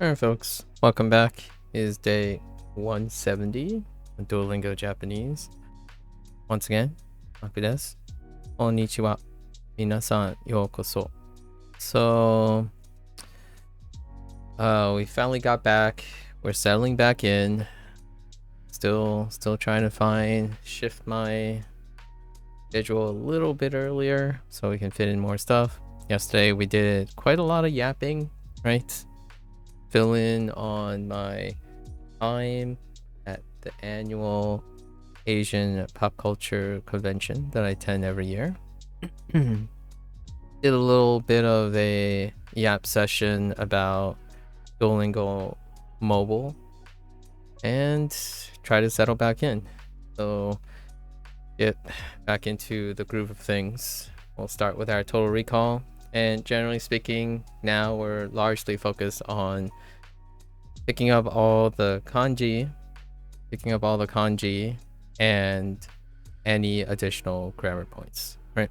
Alright folks, welcome back. It is day 170 of Duolingo Japanese. Once again, MAKU desu. Konnichiwa. Minasan yokoso. So, we finally got back. We're settling back in. Still trying to shift my schedule a little bit earlier so we can fit in more stuff. Yesterday we did quite a lot of yapping, right? Fill in on my time at the annual Asian pop culture convention that I attend every year. Did a little bit of a yap session about Duolingo mobile and try to settle back in. So get back into the groove of things. We'll start with our total recall. And generally speaking, now we're largely focused on picking up all the kanji and any additional grammar points, right?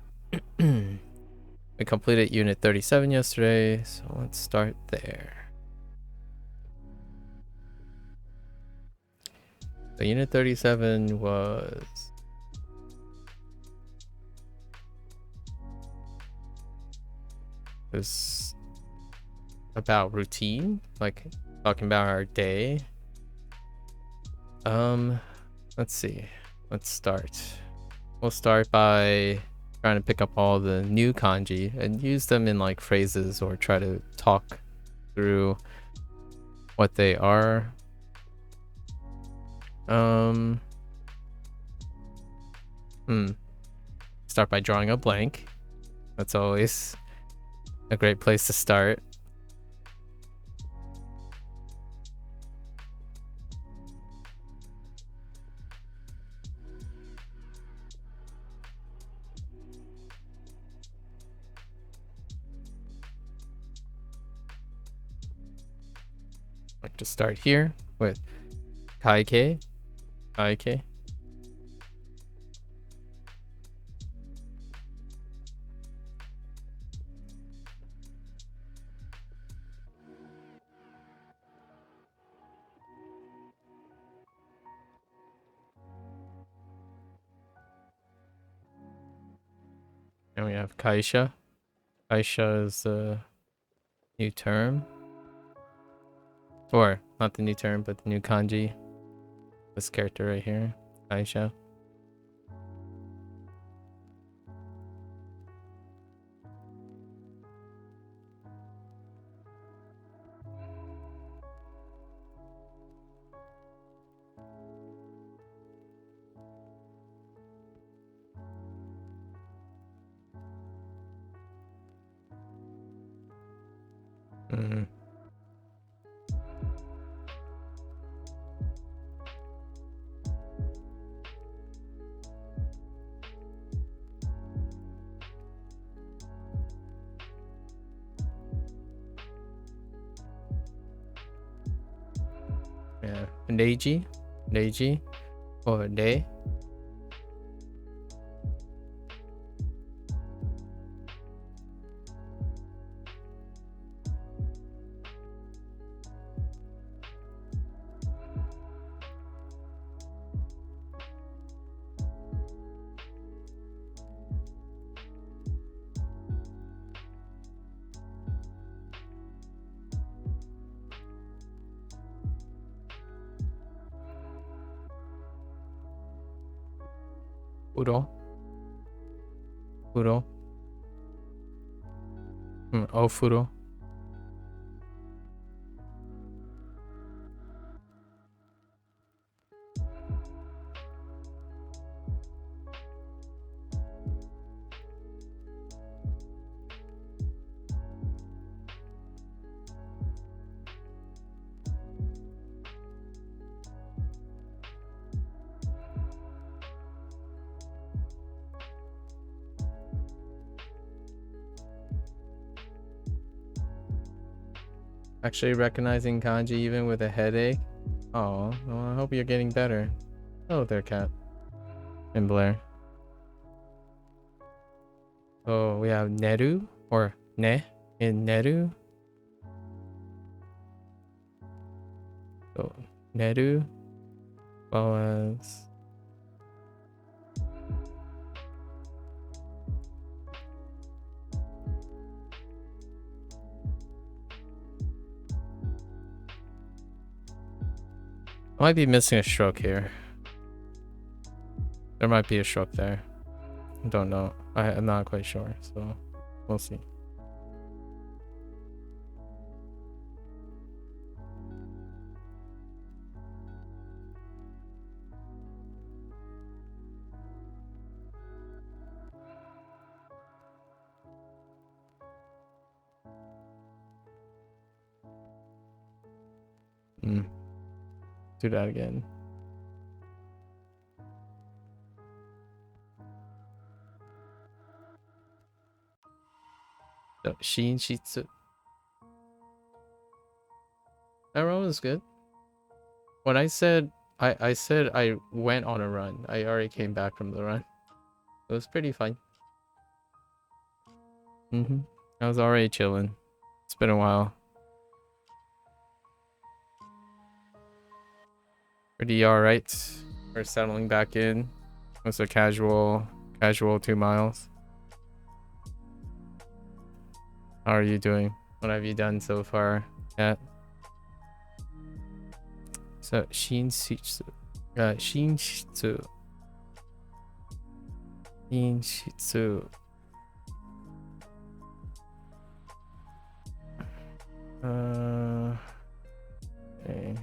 We completed unit 37 yesterday, so let's start there. So unit 37 was about routine, like talking about our day. Let's see. Let's start. We'll start by trying to pick up all the new kanji and use them in like phrases or try to talk through what they are. Start by drawing a blank. That's always a great place to start. Like to start here with kaike. Kaike. And we have kaisha. Kaisha is the new term. Or not the new term, but the new kanji. This character right here, Kaisha. Yeah, Neji, or Ne. Furo. Ofuro. Actually recognizing kanji even with a headache. Oh, well, I hope you're getting better. Oh, there, Cat. And Blair. So we have Neru, or Ne, in Neru. Neru, well as I might be missing a stroke here. There might be a stroke there. Don't know. I'm not quite sure, so we'll see. Do that again. So, Shin Shitsu. That run was good. When I said I said I went on a run, I already came back from the run. It was pretty fun. I was already chilling. It's been a while. Pretty alright. We're settling back in. It's a casual 2 miles. How are you doing? What have you done so far, Kat? So Shinshitsu. Shinshitsu. Shinshitsu. Okay.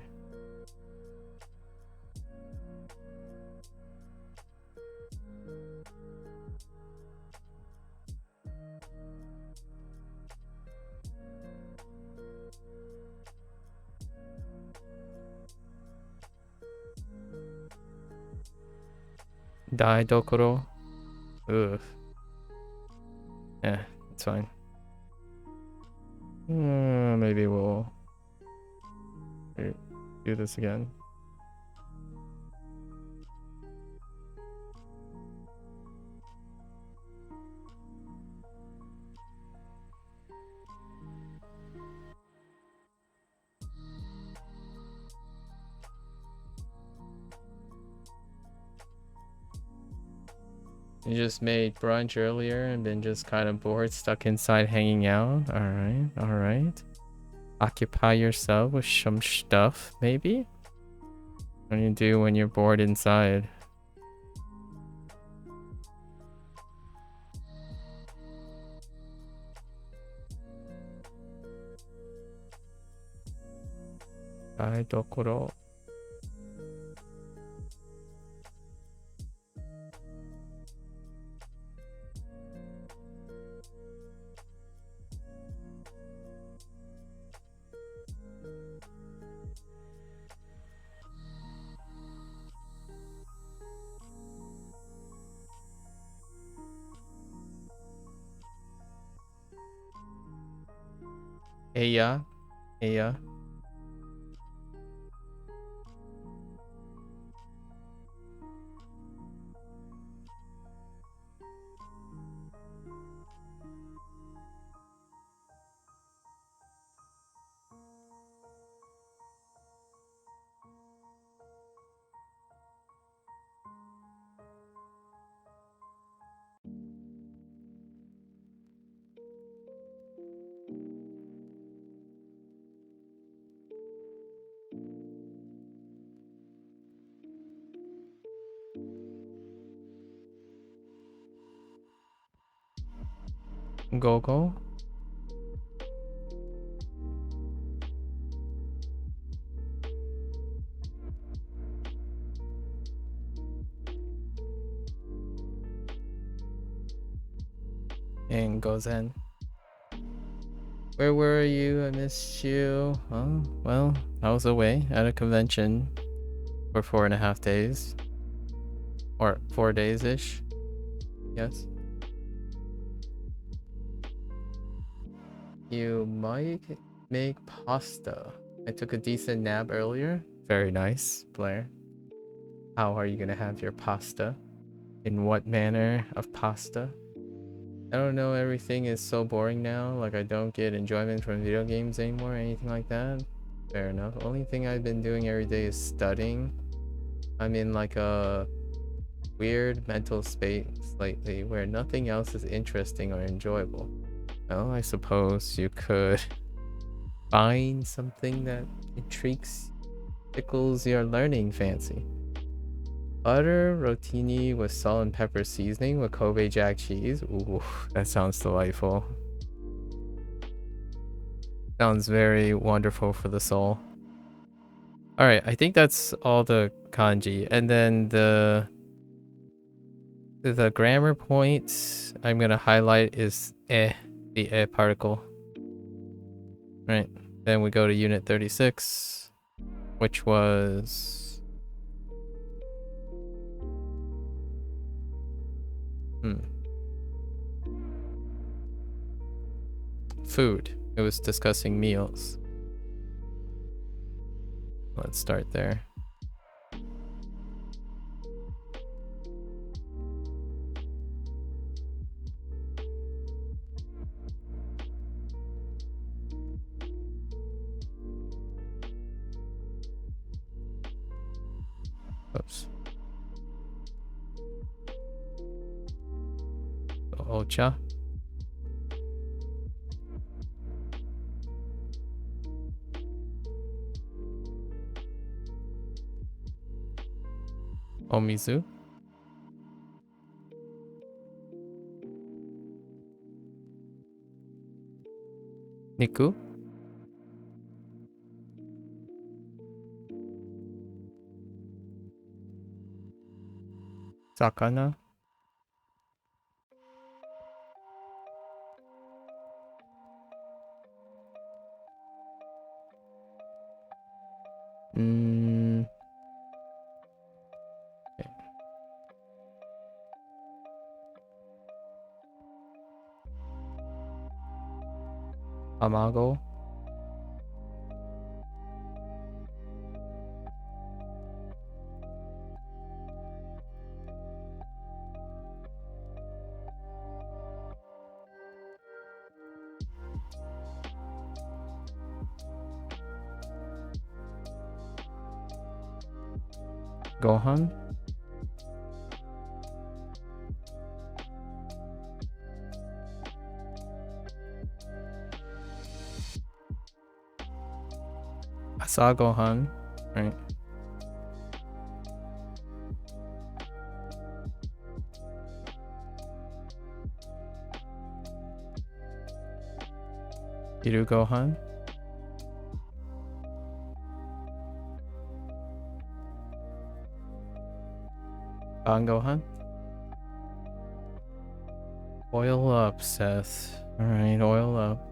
Dai dokoro. Ugh. Yeah, it's fine. Maybe we'll do this again. You just made brunch earlier and been just kind of bored, stuck inside hanging out. Alright. Occupy yourself with some stuff, maybe? What do you do when you're bored inside? Dai dokoro. Heya. Go. And Gozen. Where were you? I missed you. Oh, well, I was away at a convention for 4.5 days. Or 4 days-ish. Yes. You might make pasta. I took a decent nap earlier. Very nice, Blair. How are you gonna have your pasta? In what manner of pasta? I don't know, everything is so boring now. Like, I don't get enjoyment from video games anymore or anything like that. Fair enough. Only thing I've been doing every day is studying. I'm in like a weird mental space lately where nothing else is interesting or enjoyable. Well, I suppose you could find something that intrigues, tickles your learning fancy. Butter rotini with salt and pepper seasoning with Kobe jack cheese. Ooh, that sounds delightful. Sounds very wonderful for the soul. All right, I think that's all the kanji, and then the grammar points I'm gonna highlight is the particle. Right. Then we go to unit 36, which was food. It was discussing meals. Let's start there. Oops. Ocha. Omizu. Niku. Sakana. Okay. Amago. Gohan. Asa Gohan. Right. Hiru Gohan. Ban Gohan. Oil up, Seth. Alright, oil up.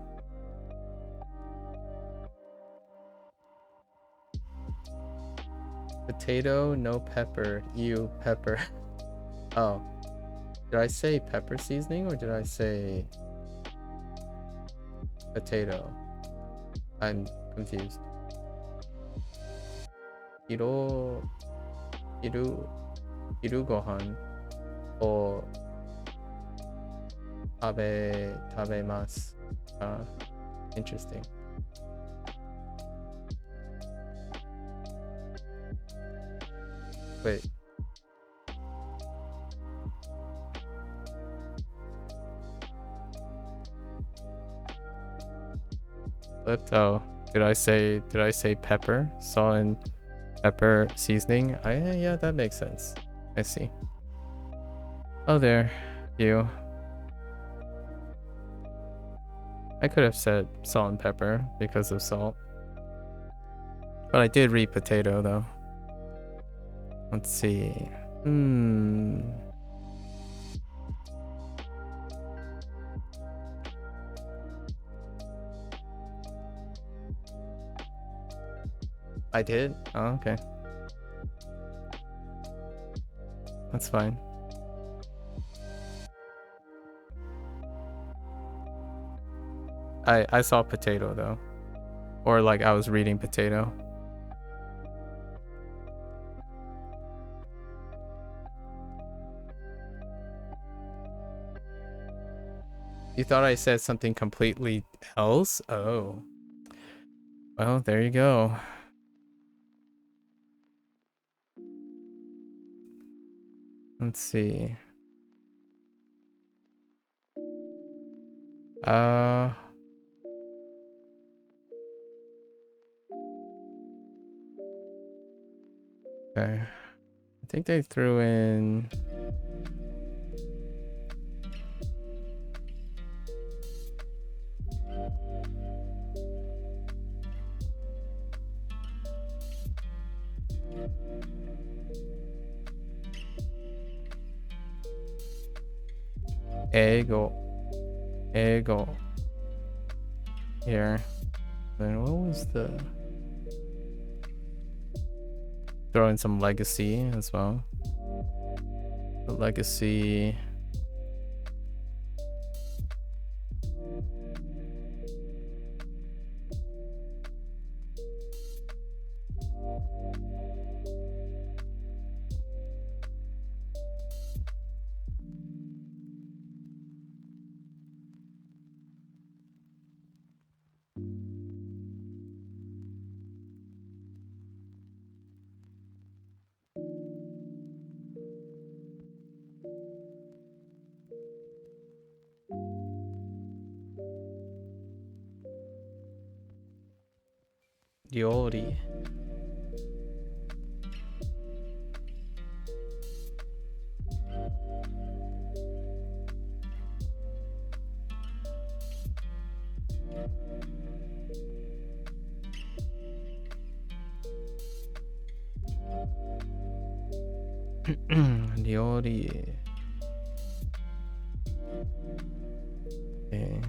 Potato, no pepper. Ew, pepper. Oh. Did I say pepper seasoning or did I say potato? I'm confused. Hiru Gohan or tabemasu. Interesting. Wait. Flipped. Oh, did I say pepper? Salt and pepper seasoning? Yeah, that makes sense. I see. Oh, there. You. I could have said salt and pepper because of salt. But I did read potato though. Let's see. I did? Oh, okay. That's fine. I saw potato though. Or like I was reading potato. You thought I said something completely else? Oh. Well, there you go. Let's see. Okay. I think they threw in ego here. Then what was the throw in some legacy as well. The legacy. Diori. Diori. Okay.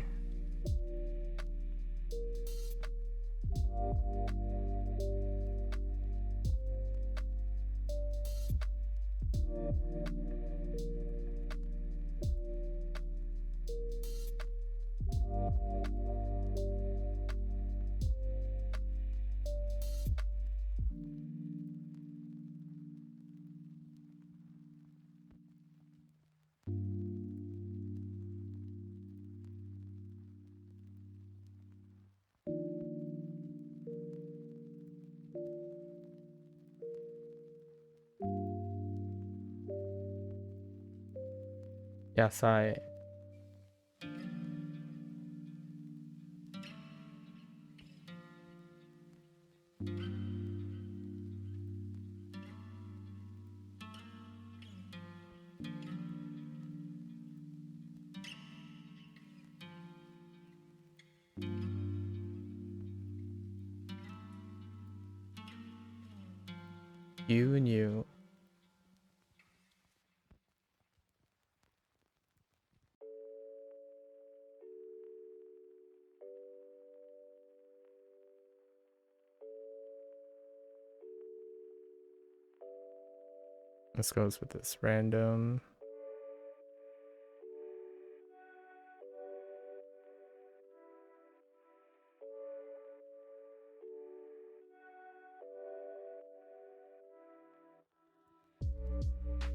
Yasai. You and you. This goes with this random.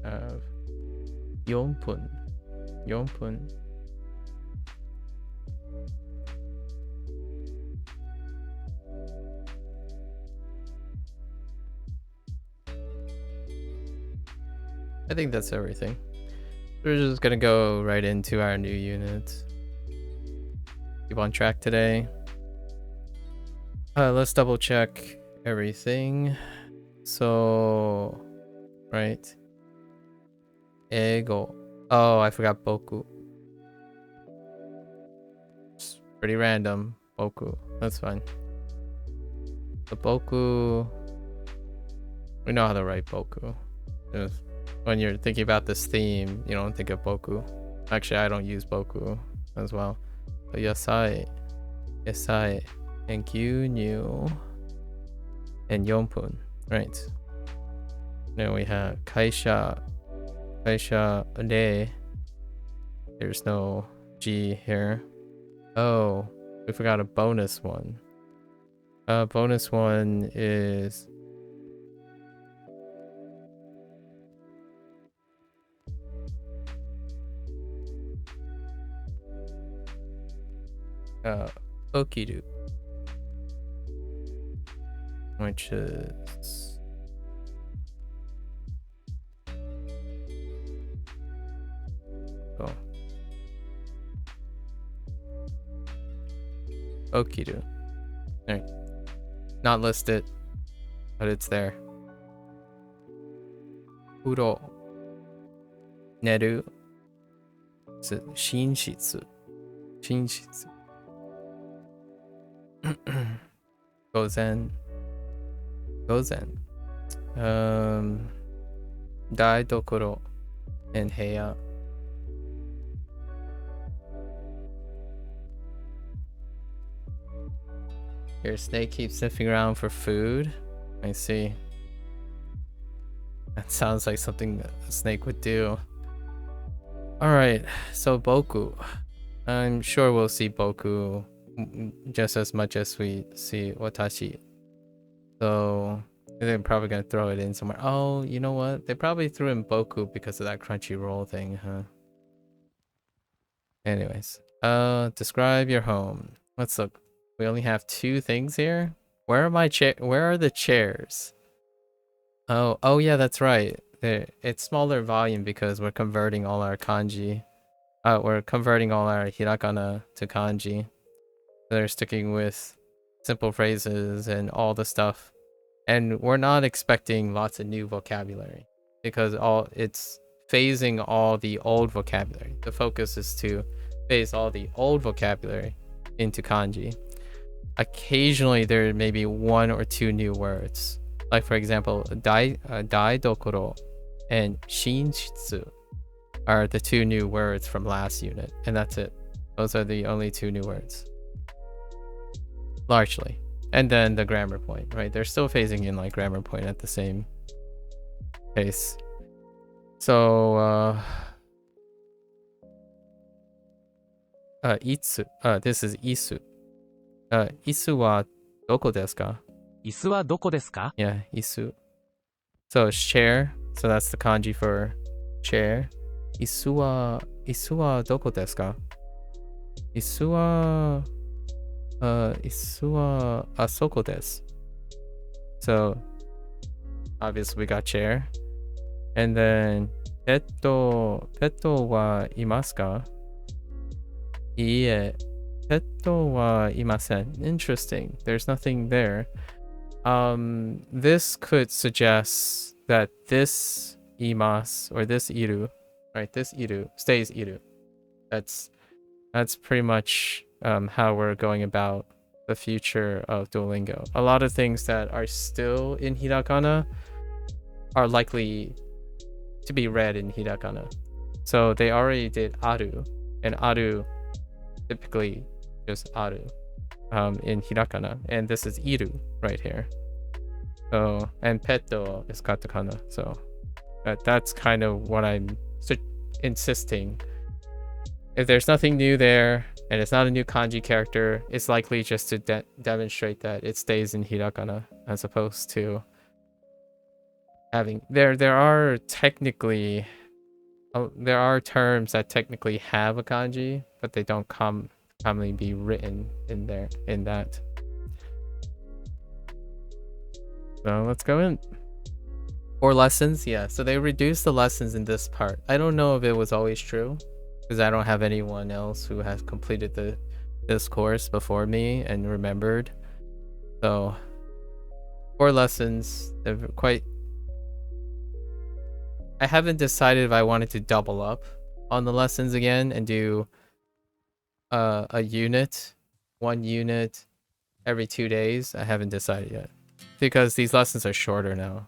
Have Yonpun. Yonpun. I think that's everything. We're just gonna go right into our new unit. Keep on track today. Let's double check everything. So, right. Ego. Oh, I forgot Boku. It's pretty random. Boku. That's fine. The Boku. We know how to write Boku. Just when you're thinking about this theme, you don't think of Boku. Actually, I don't use Boku as well. But Yasai. Yasai. And Gyunyu. And Yonpun. Right. Then we have Kaisha. Kaisha Ade. There's no G here. Oh, we forgot a bonus one. Bonus one is Okiru. which is Okiru. Right. Not listed, but it's there. Uro. Neru. Shinshitsu. Shinshitsu. Gozen. Daidokoro and Heya. Your snake keeps sniffing around for food. I see. That sounds like something a snake would do. Alright, so Boku. I'm sure we'll see Boku just as much as we see Watashi. So they're probably gonna throw it in somewhere. Oh, you know what? They probably threw in Boku because of that Crunchyroll thing, huh? Anyways, describe your home. Let's look. We only have 2 things here. Where are my where are the chairs? Oh yeah, that's right. It's smaller volume because we're converting all our kanji. We're converting all our hiragana to kanji. They're sticking with simple phrases and all the stuff. And we're not expecting lots of new vocabulary because it's phasing all the old vocabulary. The focus is to phase all the old vocabulary into kanji. Occasionally there may be 1 or 2 new words. Like for example, daidokoro and shinshitsu are the 2 new words from last unit, and that's it. Those are the only 2 new words. Largely. And then the grammar point, right? They're still phasing in like grammar point at the same pace. So itsu. This is isu. Isu wa doko desu ka? Isu wa doko desu ka? Yeah, isu. So it's chair. So that's the kanji for chair. Isu wa doko desu ka? Isu wa asoko desu. So obviously we got chair. And then petto wa imasu ka? Iie. Petto wa imasen. Interesting. There's nothing there. This could suggest that this imas or this iru, right? This iru stays iru. That's pretty much how we're going about the future of Duolingo. A lot of things that are still in hiragana are likely to be read in hiragana. So they already did aru, and aru typically just aru in hiragana, and this is iru right here. So, and petto is katakana. So that's kind of what I'm insisting. If there's nothing new there and it's not a new kanji character, it's likely just to demonstrate that it stays in hiragana as opposed to having there are technically there are terms that technically have a kanji, but they don't commonly be written in there in that. So let's go in. 4 lessons, yeah. So they reduced the lessons in this part. I don't know if it was always true, because I don't have anyone else who has completed this course before me and remembered. So 4 lessons. They're quite. I haven't decided if I wanted to double up on the lessons again and do a unit, 1 unit every 2 days. I haven't decided yet because these lessons are shorter now.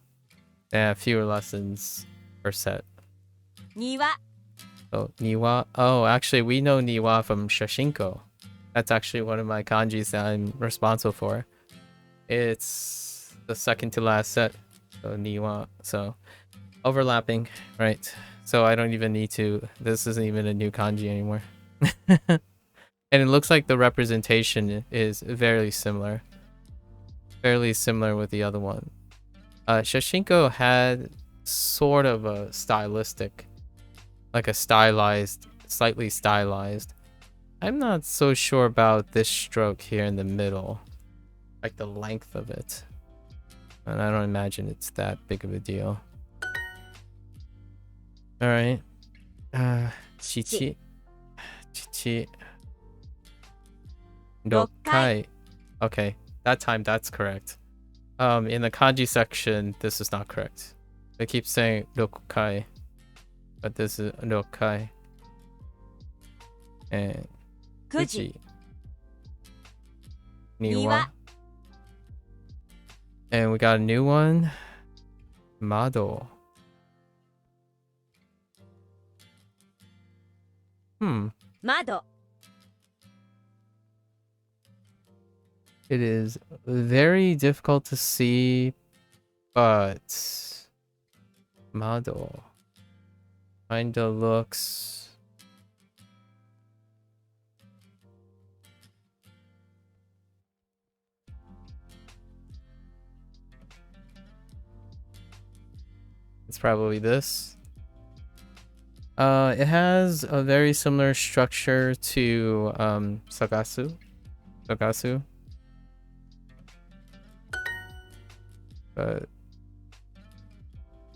They have fewer lessons per set. Niwa. Oh, niwa. Oh, actually, we know niwa from Shashinko. That's actually one of my kanjis that I'm responsible for. It's the second to last set. So niwa. So overlapping, right? So I don't even need to. This isn't even a new kanji anymore. And it looks like the representation is very similar. Fairly similar with the other one. Shashinko had sort of a stylistic, like a stylized, slightly stylized. I'm not so sure about this stroke here in the middle, like the length of it. And I don't imagine it's that big of a deal. Alright. Chichi. Chichi. Rokai. Okay, that time that's correct. In the kanji section, this is not correct. They keep saying rokai, but this is rokai. And kuji. Niwa. And we got a new one. Mado. Mado. It is very difficult to see, but Mado kinda looks. It's probably this. It has a very similar structure to Sagasu. But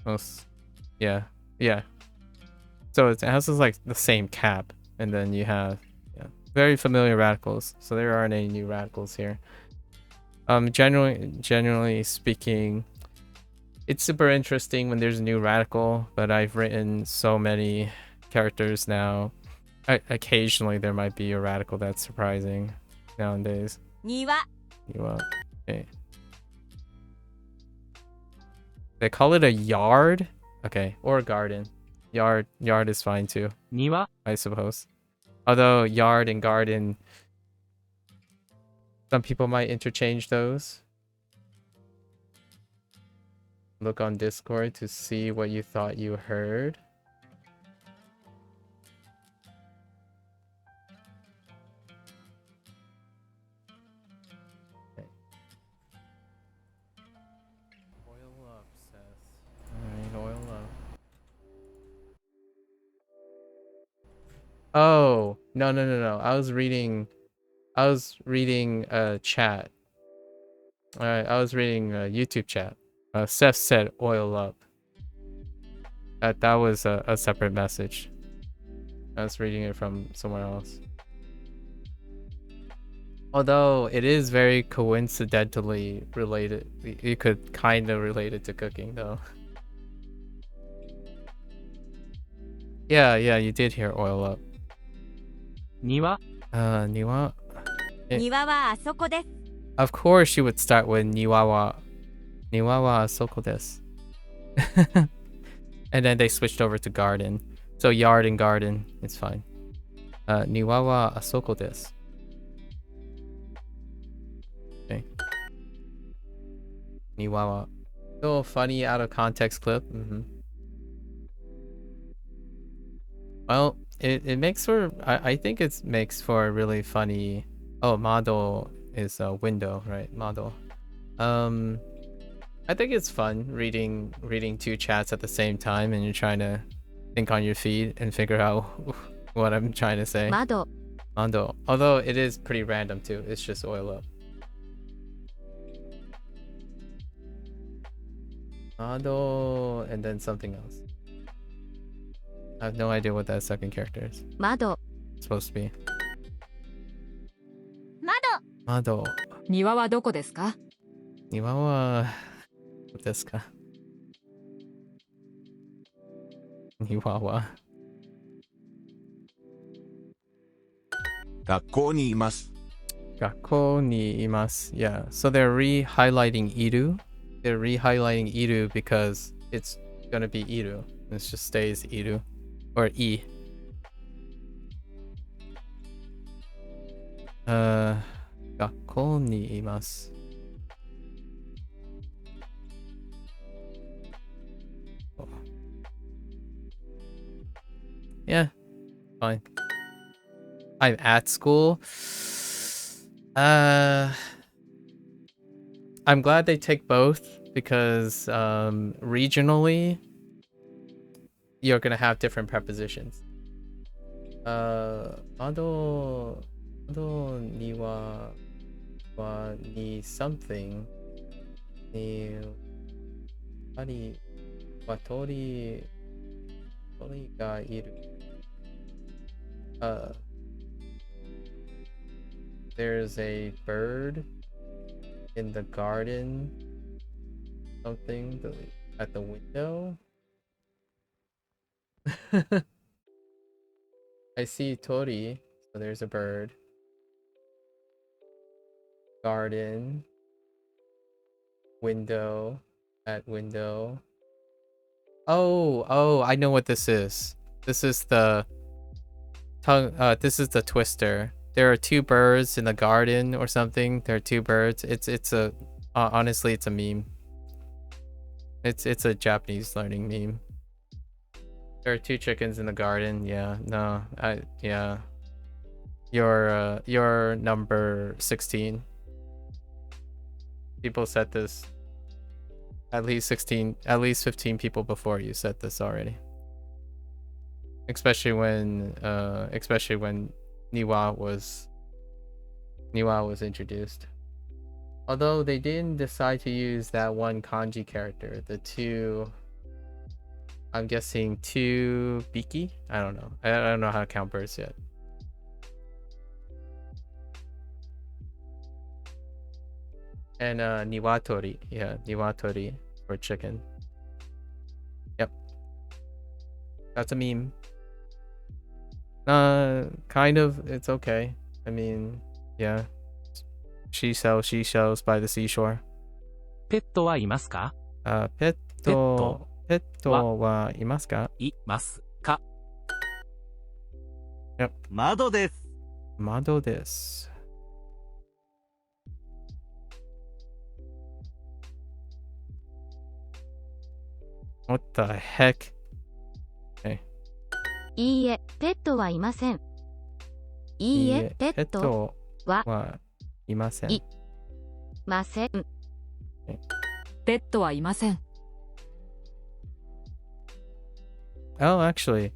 most, yeah. So it has this, like, the same cap, and then you have very familiar radicals. So there aren't any new radicals here. Generally speaking, it's super interesting when there's a new radical, but I've written so many characters now. Occasionally there might be a radical that's surprising nowadays. Niwa. Okay. They call it a yard? Okay, or a garden. Yard is fine too. 庭 I suppose. Although yard and garden, some people might interchange those. Look on Discord to see what you thought you heard. Okay. Oil up, Seth. Alright, oil up. Oh, no. I was reading chat. Alright, I was reading YouTube chat. Seth said oil up. That was a separate message. I was reading it from somewhere else. Although it is very coincidentally related. You could kind of relate it to cooking though. Yeah, you did hear oil up. 庭 Niwa? 庭はあそこです。 Of course you would start with niwa wa asoko desu. And then they switched over to garden. So yard and garden, it's fine. Niwa wa asoko desu. Okay. Niwa wa. Little funny out of context clip. Well, it makes for, I think it makes for a really funny. Oh, Mado is a window, right? Mado. I think it's fun reading two chats at the same time, and you're trying to think on your feet and figure out what I'm trying to say. Mado. Although it is pretty random too. It's just oil up. Mado and then something else. I have no idea what that second character is. Mado. It's supposed to be. Mado. Mado. 庭はどこですか? 庭はどうですか? 庭は学校にいます。学校にいます. Yeah, so they're re-highlighting Iru. They're re-highlighting Iru because it's gonna be Iru. It just stays Iru. Or E. 学校にいます. Yeah, fine. I'm at school. I'm glad they take both because regionally you're gonna have different prepositions. Ado ni wa ni something には鳥がいる。There's a bird in the garden. Something at the window. I see tori, so there's a bird. Garden. Window. At window. Oh, I know what this is. This is the this is the twister. There are two birds in the garden or something. There are two birds. It's a honestly it's a meme. It's a Japanese learning meme. There are two chickens in the garden. Yeah, no. Yeah. You're number 16. People said this. At least 15 people before you said this already. Especially when Niwa was introduced. Although they didn't decide to use that one kanji character, the two, I'm guessing two biki? I don't know. I don't know how to count birds yet. And niwatori, yeah, niwatori for chicken. Yep. That's a meme. Kind of, it's okay. I mean, yeah. She sells by the seashore. ペットはいますか？ペットはいますか？いますか？ Yep. 窓です。窓です。What the heck? Okay. いいえ、ペットはいません。いいえ、ペットはいません。いません。Okay. ペットはいません。Oh, actually.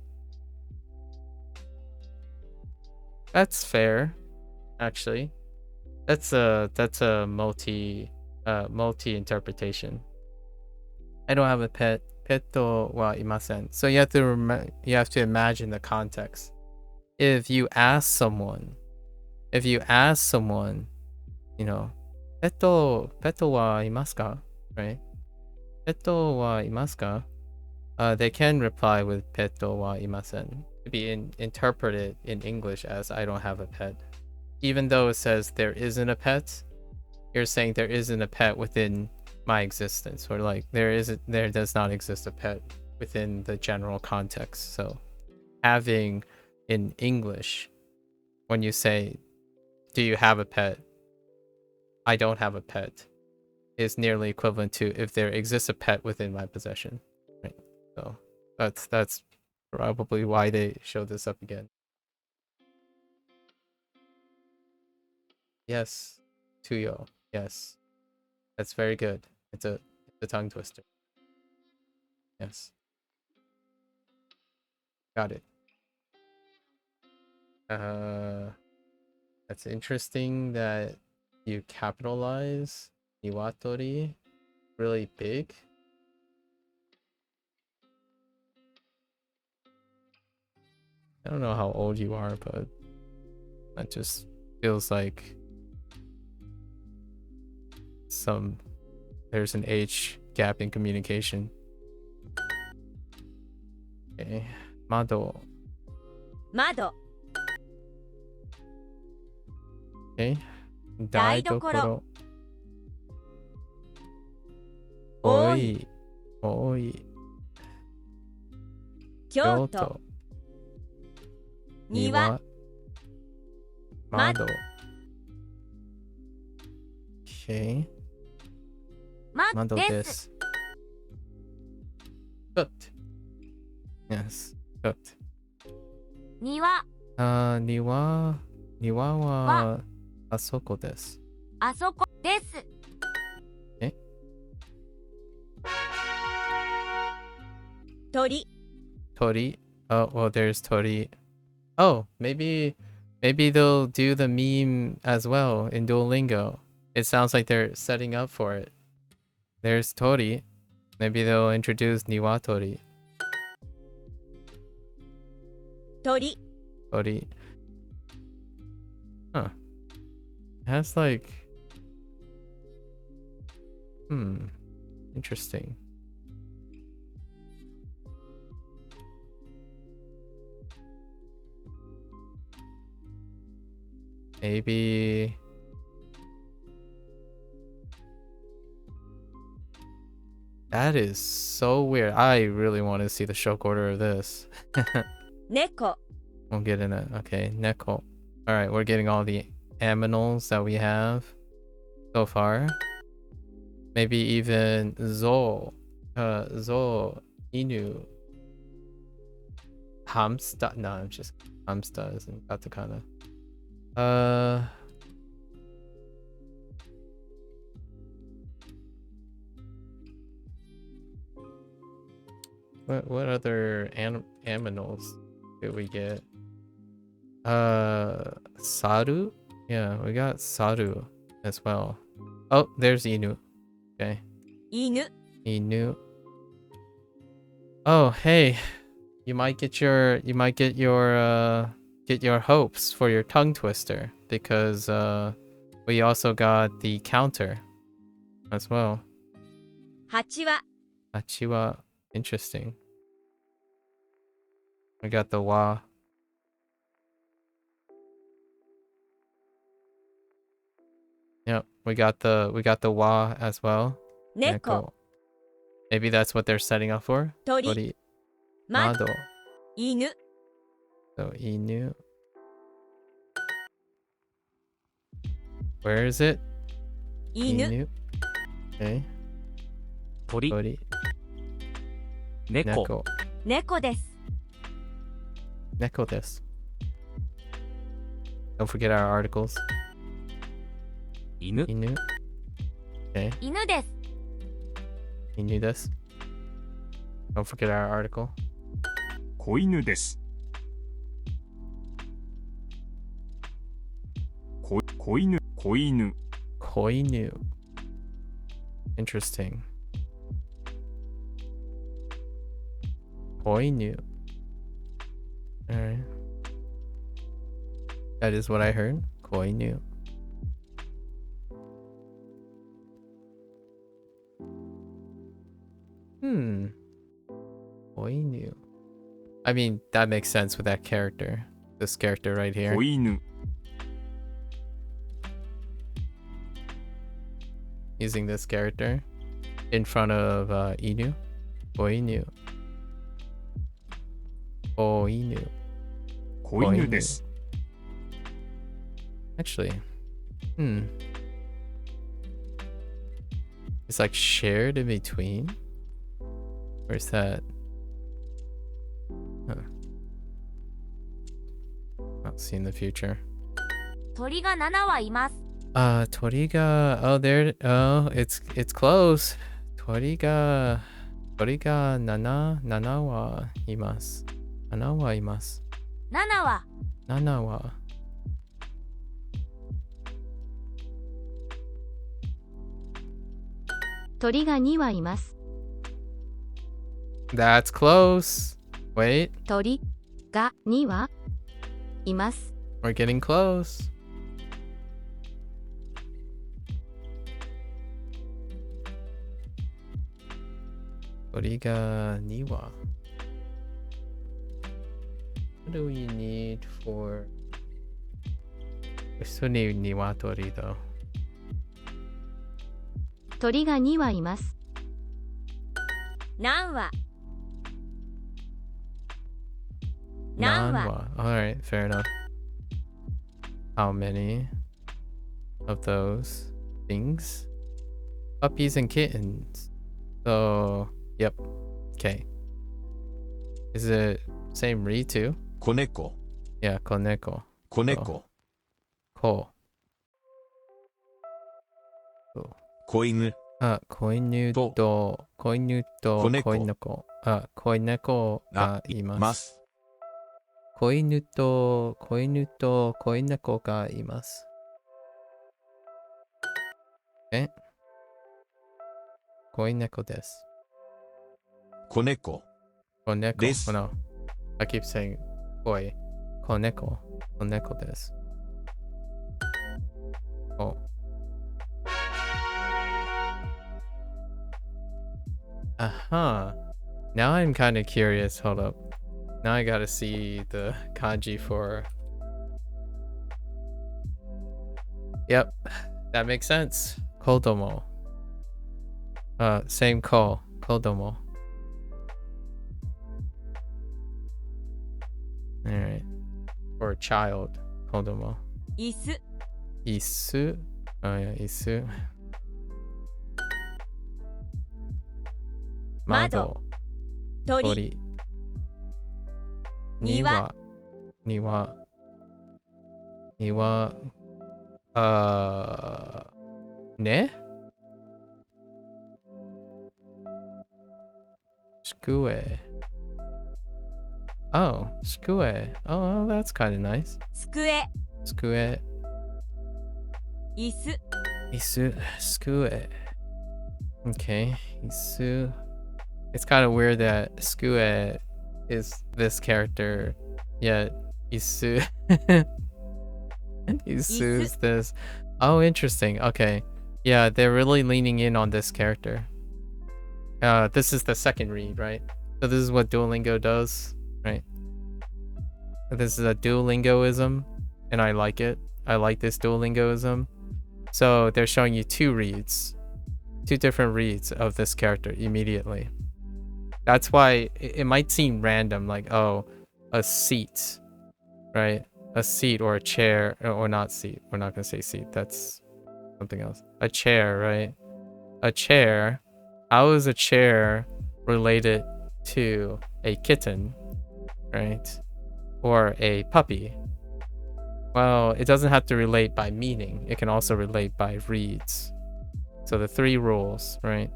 That's fair. Actually. That's a multi interpretation. I don't have a pet. Petto wa imasen. So you have to imagine the context. If you ask someone, you know, petto wa imasu ka, right? Petto wa imasu ka? They can reply with petto wa imasen. To be interpreted in English as I don't have a pet. Even though it says there isn't a pet, you're saying there isn't a pet within my existence, or like there does not exist a pet within the general context. So having in English, when you say, do you have a pet? I don't have a pet, is nearly equivalent to if there exists a pet within my possession, right? So that's probably why they showed this up again. Yes, Tuyo. Yes, that's very good. It's a tongue twister. Yes, got it. That's interesting that you capitalize niwatori really big. I don't know how old you are, but that just feels like there's an age gap in communication. Okay. Mado. Okay. Daidokoro. Oi. Kyoto. Niwa. Mado. Okay. Mado desu. Cooked. Yes, cooked. Niwa. Niwa wa asoko desu. Asoko desu. Okay. Tori. Oh, well, there's tori. Oh, maybe they'll do the meme as well in Duolingo. It sounds like they're setting up for it. There's Tori. Maybe they'll introduce Niwatori. 鳥 Tori. Huh. It has like... Interesting. Maybe... That is so weird. I really want to see the shock order of this. 猫 We'll get in it. Okay, Neko. Alright, we're getting all the aminals that we have so far. Maybe even Zo. Zo. Inu. Hamsta. No, I'm just... Hamsta isn't katakana. What other aminals did we get? Saru? Yeah, we got Saru as well. Oh, there's Inu. Okay. 犬 Inu. Oh, hey. You might get your hopes for your tongue twister because we also got the counter as well. 蜂は Achiwa. Interesting. We got the wa. Yep, we got the wa as well. 猫 Maybe that's what they're setting up for. 鳥 Tori. 窓 Mado. 犬 So inu. Where is it? 犬 Inu. Okay. 鳥、 Tori. 猫、 Neko. 猫です Neko this. Don't forget our articles. 犬、 Inu. Okay. 犬です Inu this. Don't forget our article. 子犬です。子犬。 Koinu. Interesting. Koinu. Alright. That is what I heard. Koinu. Koinu. I mean, that makes sense with that character. This character right here. 子犬。 Using this character in front of Inu. Koinu. Koinu. 子犬です。 Actually, it's like shared in between. Where's that? Huh. I'll see in the future. 鳥が7羽います Toriga. Oh, there. Oh, it's close. Toriga nana wa imasu. 7羽います。 7羽 7羽。 鳥が2羽います。 That's close. Wait, 鳥が2羽います。 we're getting close. Toriga niwa. What do we need for? We still need niwatori though. 鳥が2羽います。 何羽何羽 Nanwa. Alright, fair enough. How many of those things? Puppies and kittens. So, yep. Okay. Is it same re too? 子猫、 Yeah, koneko. 子猫、 Ko. 子犬、 Koinu to Koneko. koineko. Koineko が ga い imasu. ます。 Koinu to koineko ga imasu. Okay. Koi neko desu. 子猫 Koneko. Desu. Oh, no. I keep saying koi. Koneko. Koneko desu. Oh. Uh-huh. Now I'm kind of curious. Hold up. Now I gotta see the kanji for... Yep. That makes sense. Kodomo. Same ko. Kodomo. Alright. Or child. Kodomo. 椅子 Isu. Oh yeah, isu. 窓 Mado. 鳥 Tori. 庭 Niwa. Niwa. Ne? Skue. Oh, skue. Oh, that's kind of nice. 机 Skue. 椅子 Isu. Skue. Okay. Isu. It's kind of weird that Skue is this character, yet Isu. Isu is this. Oh, interesting. Okay. Yeah, they're really leaning in on this character. This is the second read, right? So this is what Duolingo does, right? This is a Duolingoism, and I like it. I like this Duolingoism. So they're showing you two different reads of this character immediately. That's why it might seem random, like, oh, a seat, right? A seat or a chair, or not seat. We're not gonna say seat. That's something else. A chair, right? A chair. How is a chair related to a kitten, right? Or a puppy? Well, it doesn't have to relate by meaning. It can also relate by reads. So the three rules, right?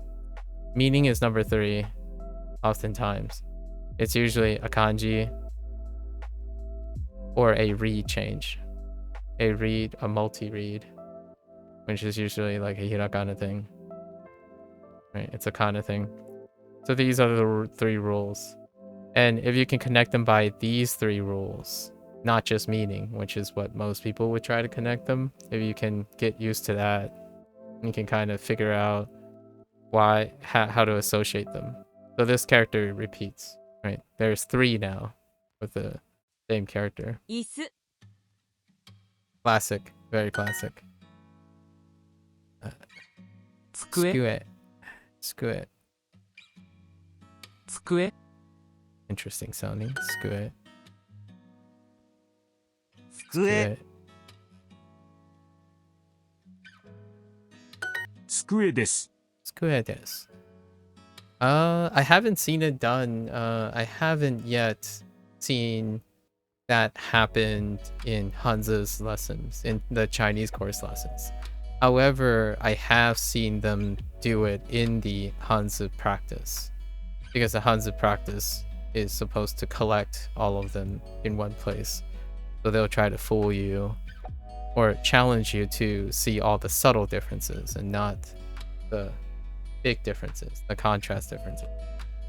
Meaning is number 3, oftentimes. It's usually a kanji or a read change. A read, a multi-read, which is usually like a hiragana thing. Right? It's a kana thing. So these are the 3 rules. And if you can connect them by these 3 rules, not just meaning, which is what most people would try to connect them, if you can get used to that, you can kind of figure out how to associate them. So this character repeats, right? There's 3 now with the same character. 椅子 Classic, very classic. 机 Skue. 机 Interesting sounding. Skue. 机 机です。 Skue desu. I haven't seen it done. I haven't yet seen that happened in Hanza's lessons, in the Chinese course lessons. However, I have seen them do it in the Hanzi practice, because the Hanzi practice is supposed to collect all of them in one place. So they'll try to fool you or challenge you to see all the subtle differences and not the big differences, the contrast differences.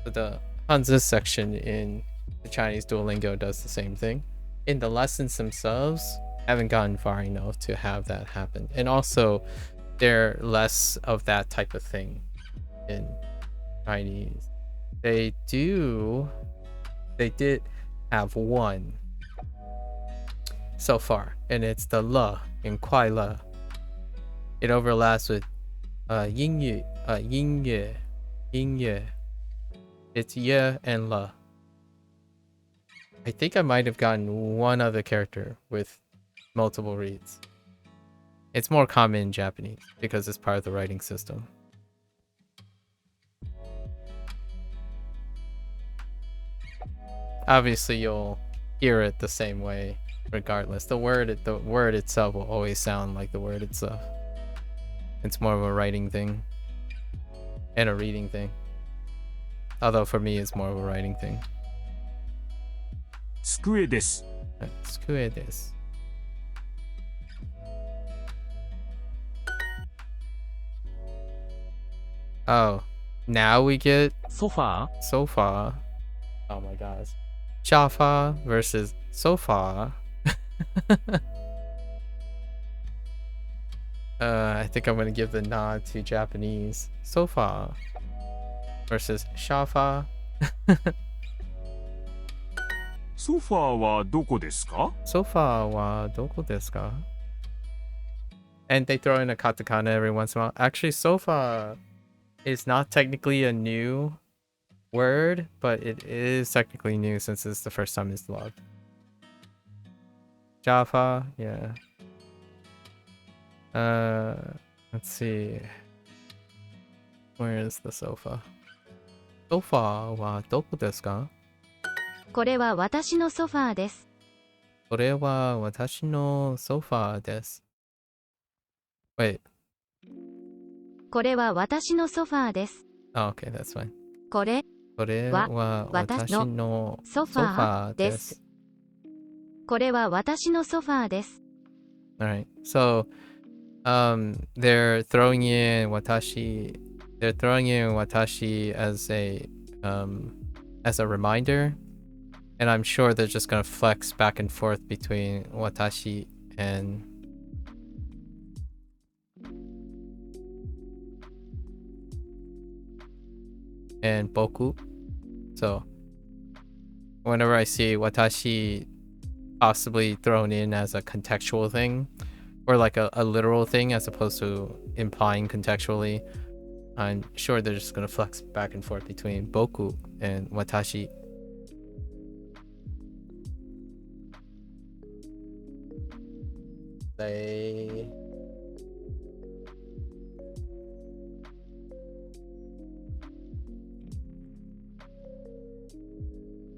So the Hanzi section in the Chinese Duolingo does the same thing. In the lessons themselves, haven't gotten far enough to have that happen. And also, there less of that type of thing in Chinese. They did have one so far, and it's the le in kuai le. It overlaps with yin yue. It's ye and le. I think I might have gotten one other character with multiple reads. It's more common in Japanese because it's part of the writing system. Obviously, you'll hear it the same way regardless. The word itself will always sound like the word itself. It's more of a writing thing and a reading thing. Although for me, it's more of a writing thing. 机です。 Skue desu. Oh, Now we get ソファー sofa. Oh my gosh. Shafa versus sofa. I think I'm gonna give the nod to Japanese. Sofa versus shafa. ソファーはどこですか？ Sofa wa doko desu ka? And they throw in a katakana every once in a while. Actually, sofa is not technically a new word, but it is technically new since it's the first time it's logged. Java, yeah. Let's see. Where is the sofa? Sofa wa doko desu ka? これは私のソファーです。これは私のソファーです。Wait. これは私のソファーです。 Oh, okay, that's fine. これこれは私のソファーです。これは私のソファーです。 Alright, so they're throwing in watashi as a reminder, and I'm sure they're just gonna flex back and forth between watashi and boku. So whenever I see watashi possibly thrown in as a contextual thing, or like a literal thing as opposed to implying contextually, I'm sure they're just gonna flex back and forth between boku and watashi. They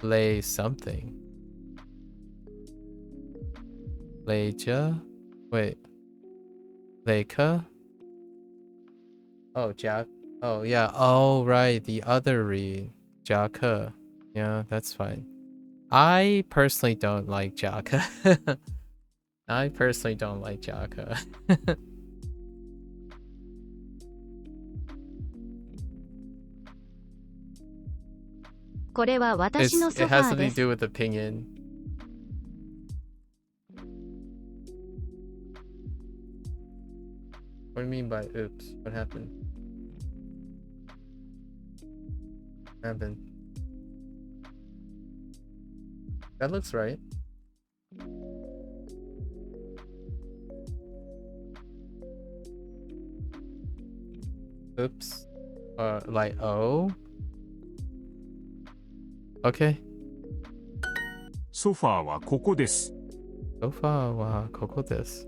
lay something. Leja? Wait. Leika? Oh, Jack. Oh, yeah. Oh, right. The other read. Jaka. Yeah, that's fine. I personally don't like Jaka. I personally don't like Jaka. これは私の It ソフ has ァー something で to す。 do with opinion. What do you mean by oops? What happened? What happened? That looks right. Oops. Like, oh? Okay. ソファーはここです。 Sofa wa koko desu.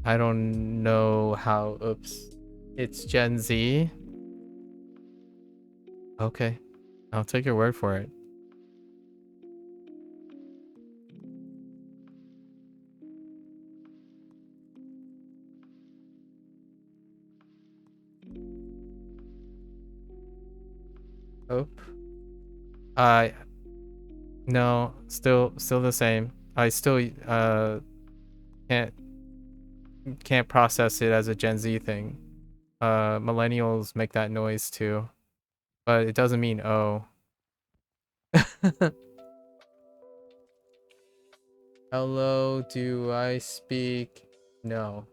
I don't know how. Oops. It's Gen Z. Okay. I'll take your word for it. Oh. No, still the same. I still can't process it as a Gen Z thing. Millennials make that noise too, but it doesn't mean oh. Hello, do I speak? No.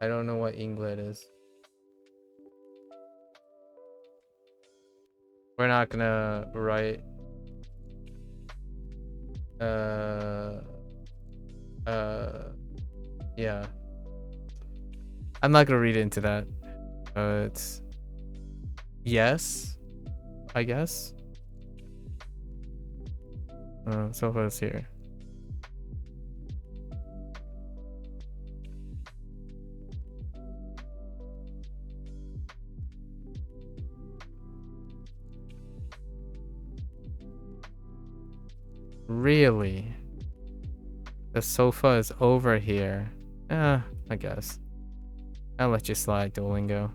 I don't know what England is. We're not gonna write yeah. I'm not gonna read into that. It's yes, I guess. So what's here? Really? The sofa is over here. I guess. I'll let you slide, Duolingo.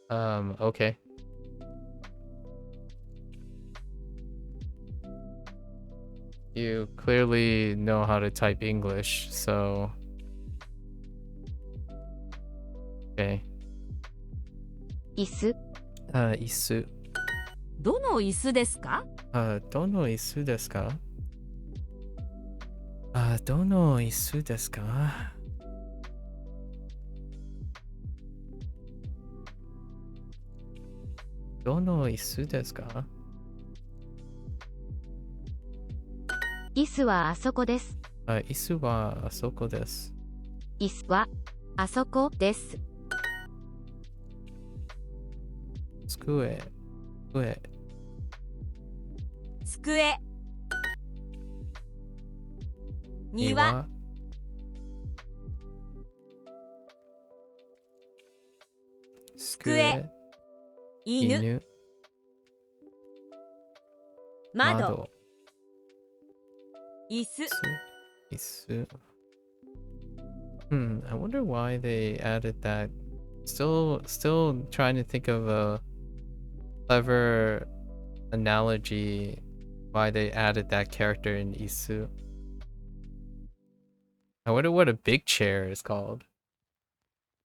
Okay. You clearly know how to type English, so... Okay. 椅子 椅子。どの椅子ですか？どの椅子ですか？どの椅子ですか？どの椅子ですか？椅子はあそこです。椅子はあそこです。椅子はあそこです。机。机。机。庭。机。犬。窓。椅子。椅子。I wonder why they added that. Still trying to think of a clever analogy why they added that character in Isu. I wonder what a big chair is called.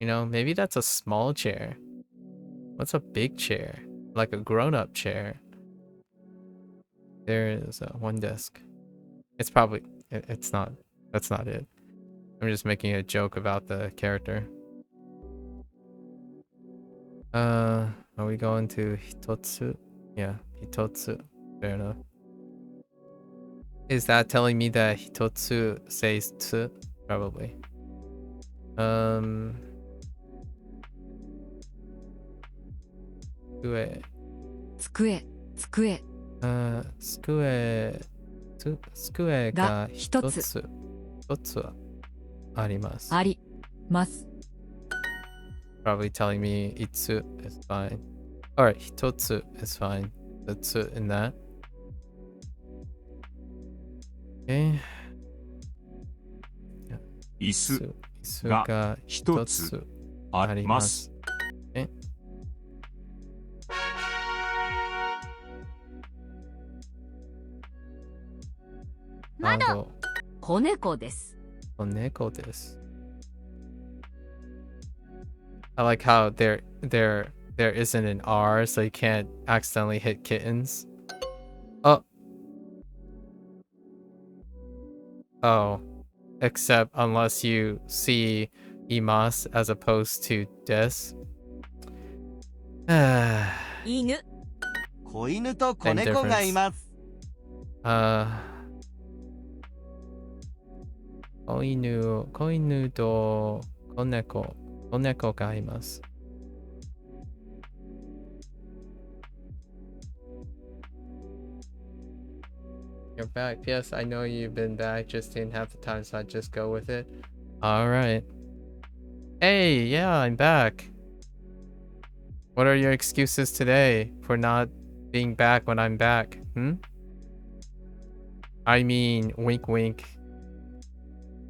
You know, maybe that's a small chair. What's a big chair? Like a grown-up chair. There is one desk. It's probably... It's not. That's not it. I'm just making a joke about the character. Are we going to Hitotsu? Yeah, Hitotsu. Fair enough. Is that telling me that Hitotsu says tsu? Probably. Tsukue. 机。机。机が一つあります。あります。Probably telling me itsu is fine. Alright, hitotsu is fine. The tsu in that. Okay. 椅子椅子が一つあります。Okay. 窓。子猫です。子猫です。I like how there isn't an R, so you can't accidentally hit kittens. Oh. Except unless you see imas as opposed to des. 犬。子犬と子猫がいます。子犬と子猫がいます。You're back. Yes, I know you've been back. Just didn't have the time, so I just go with it. All right. Hey, yeah, I'm back. What are your excuses today for not being back when I'm back? I mean, wink wink.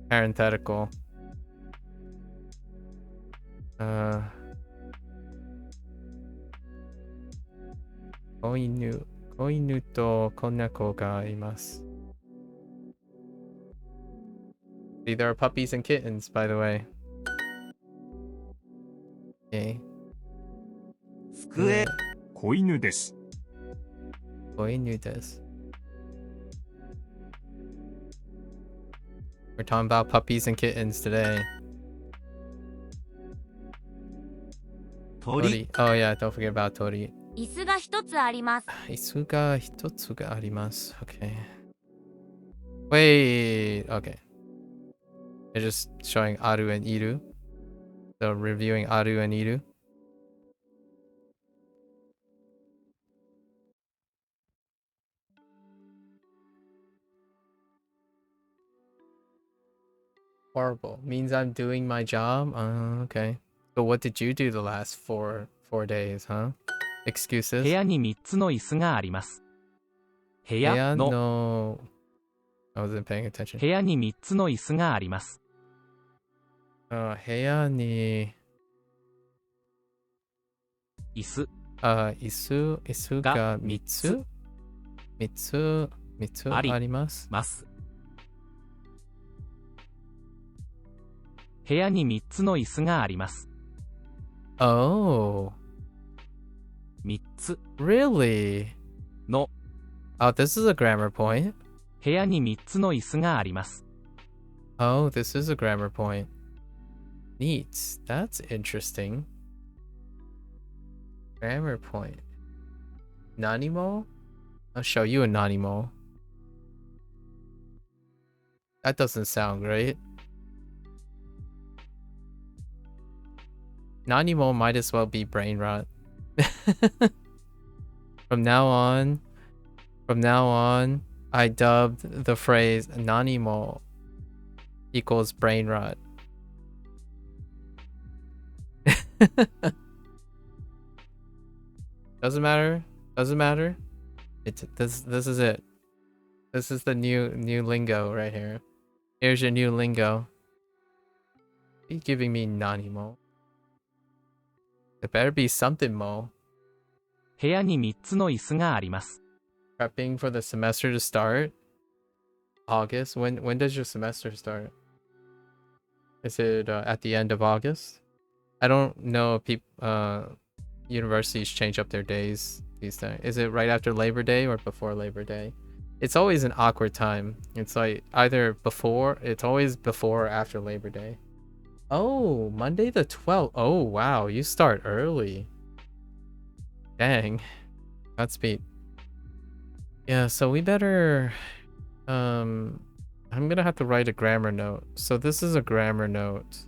Parenthetical. Ko inu to koneko ga imasu. See, there are puppies and kittens, by the way. Okay. 机。子犬です。子犬です。We're talking about puppies and kittens today. 鳥。Oh yeah, don't forget about tori. 椅子が一つあります。椅子が一つがあります。Okay. Wait. Okay. They're just showing aru and iru. So reviewing aru and iru. Horrible. Means I'm doing my job? Okay. So what did you do the last four days, huh? Excuses? 部屋に3つの椅子があります。部屋の no. I wasn't paying attention. 部屋に3つの椅子があります。部屋に椅子椅子が3つ3つありあります。ます。部屋に3つの椅子があります。 Oh, 3つ really? の Oh, this is a grammar point. 部屋に3つの椅子があります。 Oh, this is a grammar point. Neat. That's interesting. Grammar point. Nanimo? I'll show you a nanimo. That doesn't sound great. Nanimo might as well be brain rot. From now on, I dubbed the phrase nanimo equals brain rot. Doesn't matter. This is it. This is the new lingo right here. Here's your new lingo. Be giving me nanimo. It better be something mo. 部屋に3つの椅子があります。 Prepping for the semester to start. August. When does your semester start? Is it at the end of August? I don't know if universities change up their days these days. Is it right after Labor Day or before Labor Day? It's always an awkward time. It's like either before, it's always before or after Labor Day. Oh, Monday the 12th. Oh, wow. You start early. Dang. Godspeed. Yeah, so we better... I'm gonna have to write a grammar note. So this is a grammar note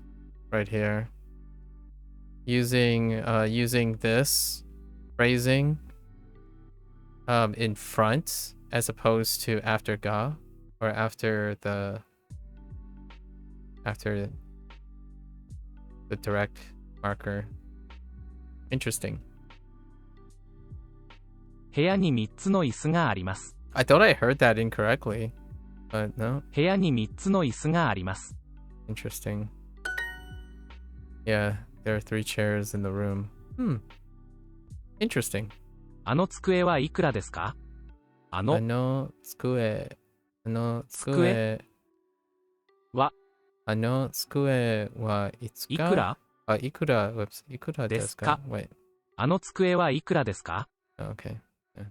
right here. Using this phrasing in front as opposed to after ga or after the direct marker. Interesting. 部屋に3つの椅子があります。 I thought I heard that incorrectly, but no. 部屋に3つの椅子があります。 Interesting. Yeah, there are 3 chairs in the room. Interesting. あの机はいくらですか？あの机ははいつかいくらいくらですか？ Wait. あの机はいくらですか？ Okay. Yeah.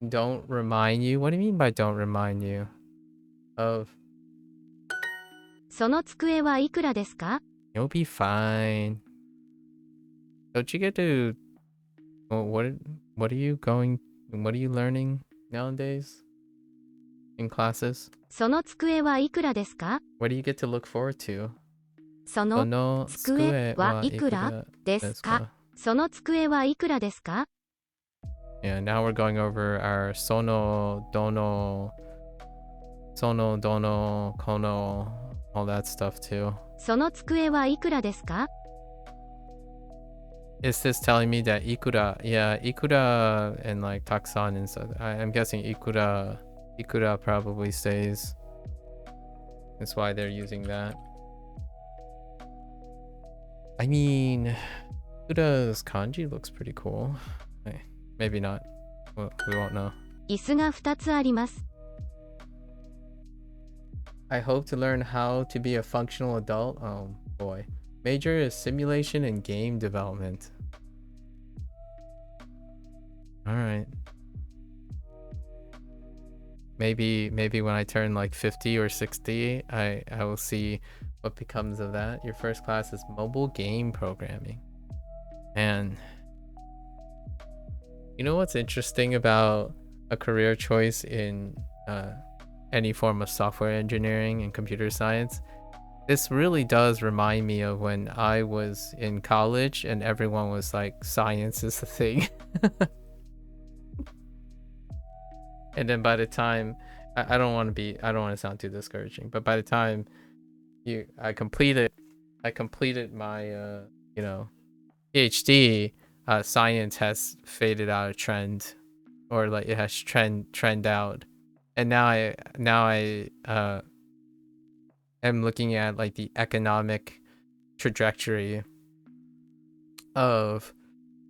Don't remind you? What do you mean by don't remind you? Of その机はいくらですか？ you'll be fine. Don't you get to what are you learning nowadays in classes? その机はいくらですか？ What do you get to look forward to? その机はいくらですか？その机はいくらですか？ Yeah, now we're going over our sono, dono, kono, all that stuff too. その机はいくらですか？ Is this telling me that ikura, yeah, ikura and like taksan and stuff. I'm guessing ikura probably stays. That's why they're using that. I mean, ikura's kanji looks pretty cool. Maybe not. We won't know. 椅子が2つあります。 I hope to learn how to be a functional adult. Oh boy. Major is simulation and game development. Alright. Maybe when I turn like 50 or 60, I will see what becomes of that. Your first class is mobile game programming. And you know what's interesting about a career choice in any form of software engineering and computer science? This really does remind me of when I was in college and everyone was like, science is the thing. And then by the time, I don't want to sound too discouraging, but by the time I completed my PhD, science has faded out of trend, or like it has trend out, and now I am looking at like the economic trajectory of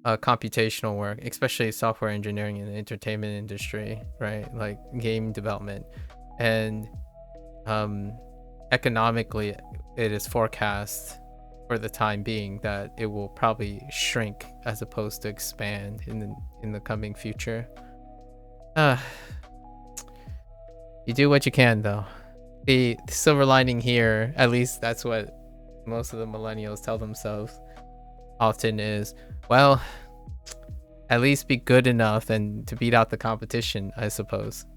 computational work, especially software engineering in the entertainment industry, right? Like game development. And economically, it is forecast for the time being that it will probably shrink as opposed to expand in the coming future. You do what you can, though. The silver lining here, at least that's what most of the millennials tell themselves often, is, well, at least be good enough and to beat out the competition, I suppose.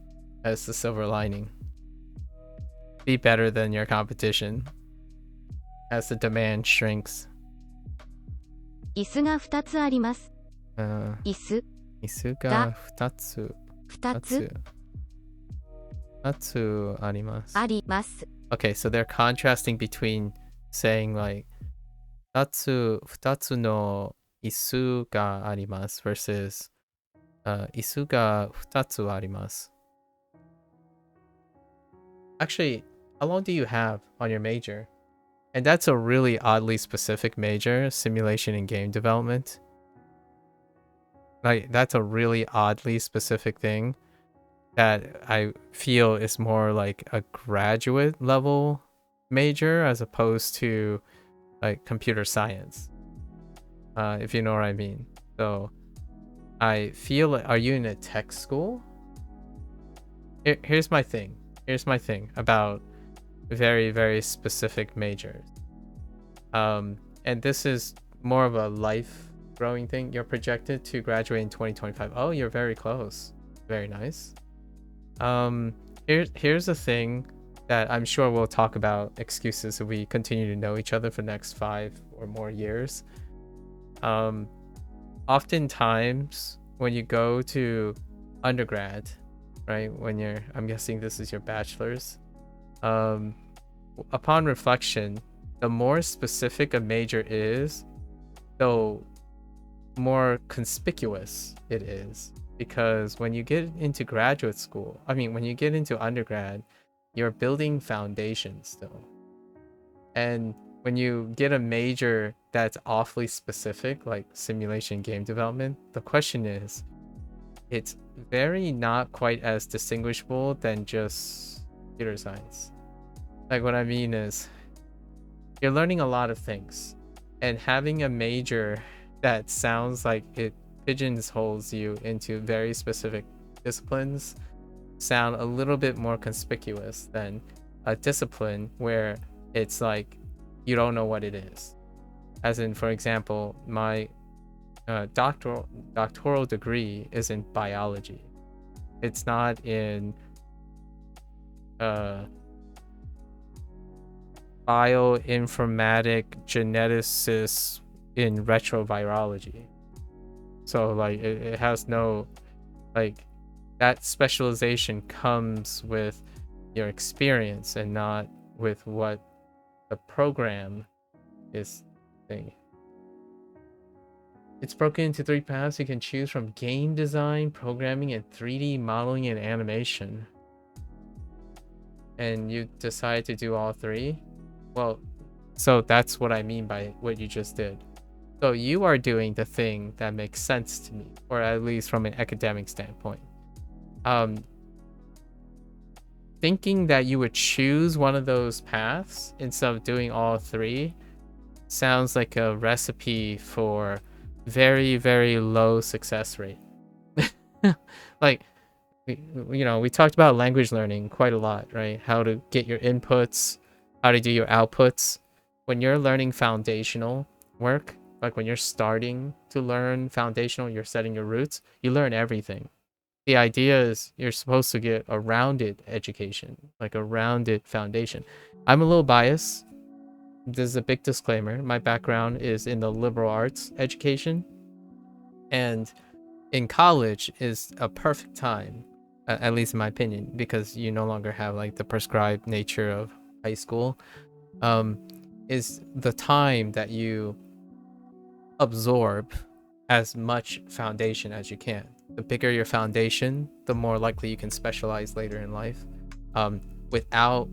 That's the silver lining. Be better than your competition as the demand shrinks. 椅子が2つあります。椅子椅子が2つ2つあります。あります。 Okay, so they're contrasting between saying like 2つの椅子があります versus 椅子が2つあります。Actually, how long do you have on your major? And that's a really oddly specific major, simulation and game development. Like, that's a really oddly specific thing that I feel is more like a graduate level major as opposed to like computer science, if you know what I mean. So I feel like, are you in a tech school? Here's my thing about very, very specific majors. And this is more of a life growing thing. You're projected to graduate in 2025. Oh, you're very close. Very nice. Here's the thing that I'm sure we'll talk about excuses if we continue to know each other for the next 5 or more years. Oftentimes when you go to undergrad, right, I'm guessing this is your bachelor's, upon reflection, the more specific a major is, the more conspicuous it is. Because when you get into graduate school, when you get into undergrad, you're building foundations still. And when you get a major that's awfully specific, like simulation game development, the question is, it's very not quite as distinguishable than just computer science. Like, what I mean is, you're learning a lot of things, and having a major that sounds like it pigeonholes you into very specific disciplines sound a little bit more conspicuous than a discipline where it's like you don't know what it is. As in, for example, my doctoral degree is in biology. It's not in bioinformatic geneticist in retrovirology. So like it has no, like, that specialization comes with your experience and not with what the program is saying. It's broken into 3 paths you can choose from: game design, programming, and 3D modeling and animation. And you decide to do all 3? Well, so that's what I mean by what you just did. So you are doing the thing that makes sense to me, or at least from an academic standpoint. Thinking that you would choose one of those paths instead of doing all 3 sounds like a recipe for very, very low success rate. Like, we talked about language learning quite a lot, right? How to get your inputs, how to do your outputs. When you're learning foundational work, like when you're starting to learn foundational, you're setting your roots, you learn everything. The idea is you're supposed to get a rounded education, like a rounded foundation. I'm a little biased. This is a big disclaimer. My background is in the liberal arts education. And in college is a perfect time, at least in my opinion, because you no longer have like the prescribed nature of high school, is the time that you absorb as much foundation as you can. The bigger your foundation, the more likely you can specialize later in life, without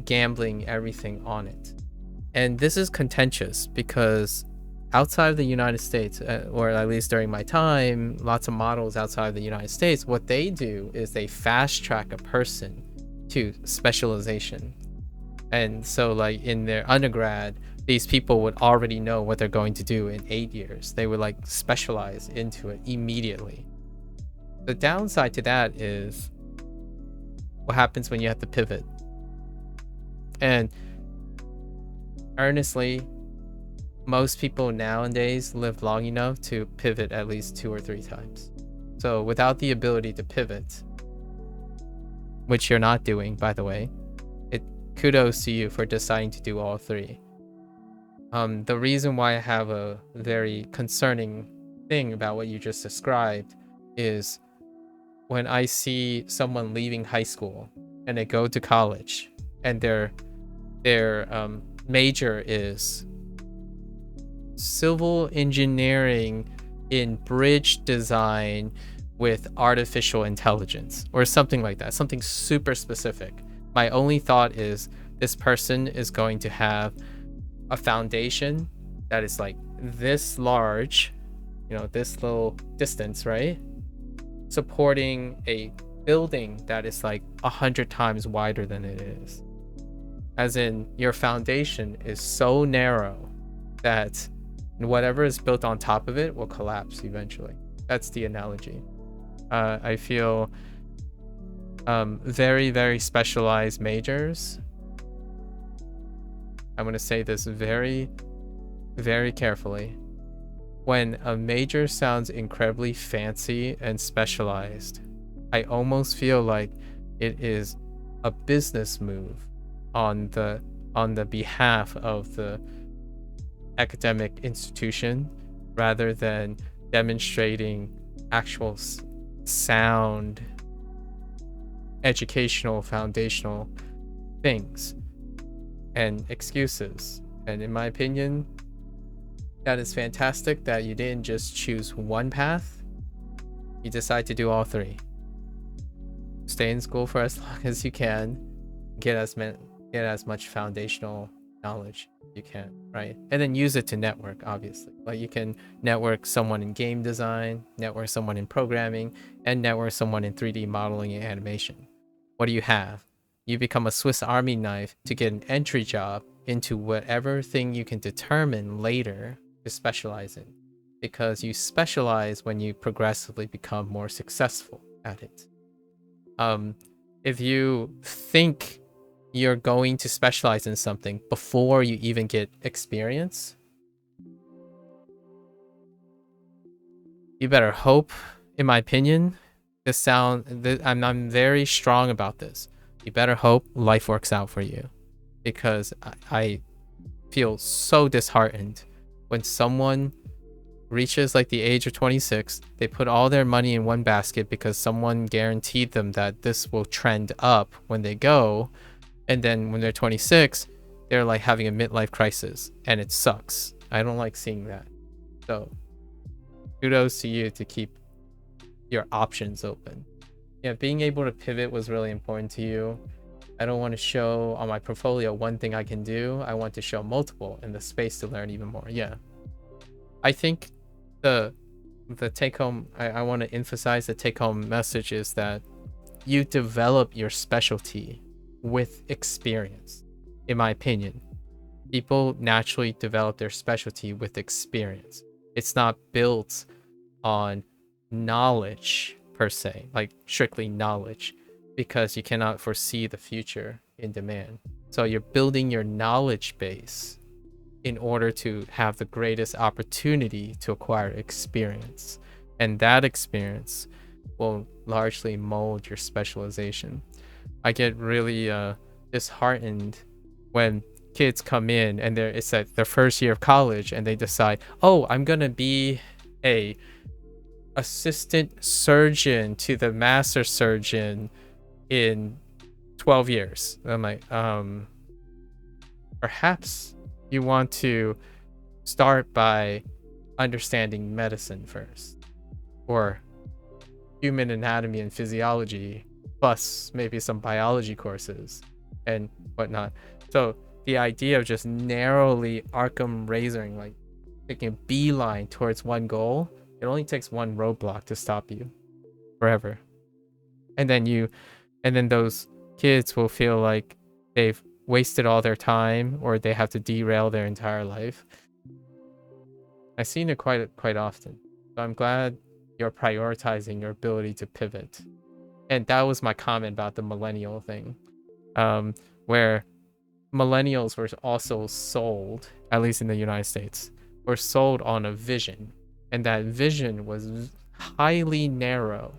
gambling everything on it. And this is contentious because outside of the United States, or at least during my time, lots of models outside of the United States, what they do is they fast track a person to specialization. And so like in their undergrad, these people would already know what they're going to do in 8 years. They would like specialize into it immediately. The downside to that is what happens when you have to pivot. And earnestly, most people nowadays live long enough to pivot at least 2 or 3 times. So without the ability to pivot, which you're not doing, by the way, kudos to you for deciding to do all 3. The reason why I have a very concerning thing about what you just described is when I see someone leaving high school and they go to college and their major is civil engineering in bridge design with artificial intelligence or something like that, something super specific. My only thought is this person is going to have a foundation that is like this large, you know, this little distance, right? Supporting a building that is like 100 times wider than it is. As in, your foundation is so narrow that whatever is built on top of it will collapse eventually. That's the analogy. I feel very, very specialized majors. I'm going to say this very, very carefully. When a major sounds incredibly fancy and specialized, I almost feel like it is a business move on the behalf of the academic institution rather than demonstrating actual sound educational foundational things and excuses. And in my opinion, that is fantastic that you didn't just choose one path, you decide to do all 3. Stay in school for as long as you can, get as much foundational knowledge you can, right? And then use it to network, obviously. Like you can network someone in game design, network someone in programming, and network someone in 3D modeling and animation. What do you have? You become a Swiss Army knife to get an entry job into whatever thing you can determine later to specialize in, because you specialize when you progressively become more successful at it. If you think you're going to specialize in something before you even get experience, you better hope, in my opinion, I'm very strong about this. You better hope life works out for you, because I feel so disheartened when someone reaches like the age of 26, they put all their money in one basket because someone guaranteed them that this will trend up when they go, and then when they're 26, they're like having a midlife crisis, and it sucks. I don't like seeing that. So kudos to you to keep your options open. Yeah, being able to pivot was really important to you. I don't want to show on my portfolio one thing I can do. I want to show multiple and the space to learn even more. Yeah. I think the take home, I want to emphasize the take home message is that you develop your specialty with experience. In my opinion, people naturally develop their specialty with experience. It's not built on knowledge per se, like strictly knowledge, because you cannot foresee the future in demand. So you're building your knowledge base in order to have the greatest opportunity to acquire experience, and that experience will largely mold your specialization. I get really disheartened when kids come in and it's at their first year of college and they decide, oh, I'm gonna be a assistant surgeon to the master surgeon in 12 years. I'm like, perhaps you want to start by understanding medicine first, or human anatomy and physiology, plus maybe some biology courses and whatnot. So the idea of just narrowly Arkham razoring, like taking a beeline towards one goal, it only takes one roadblock to stop you forever. And then those kids will feel like they've wasted all their time, or they have to derail their entire life. I've seen it quite often. So I'm glad you're prioritizing your ability to pivot. And that was my comment about the millennial thing, where millennials were also sold, at least in the United States, were sold on a vision, and that vision was highly narrow.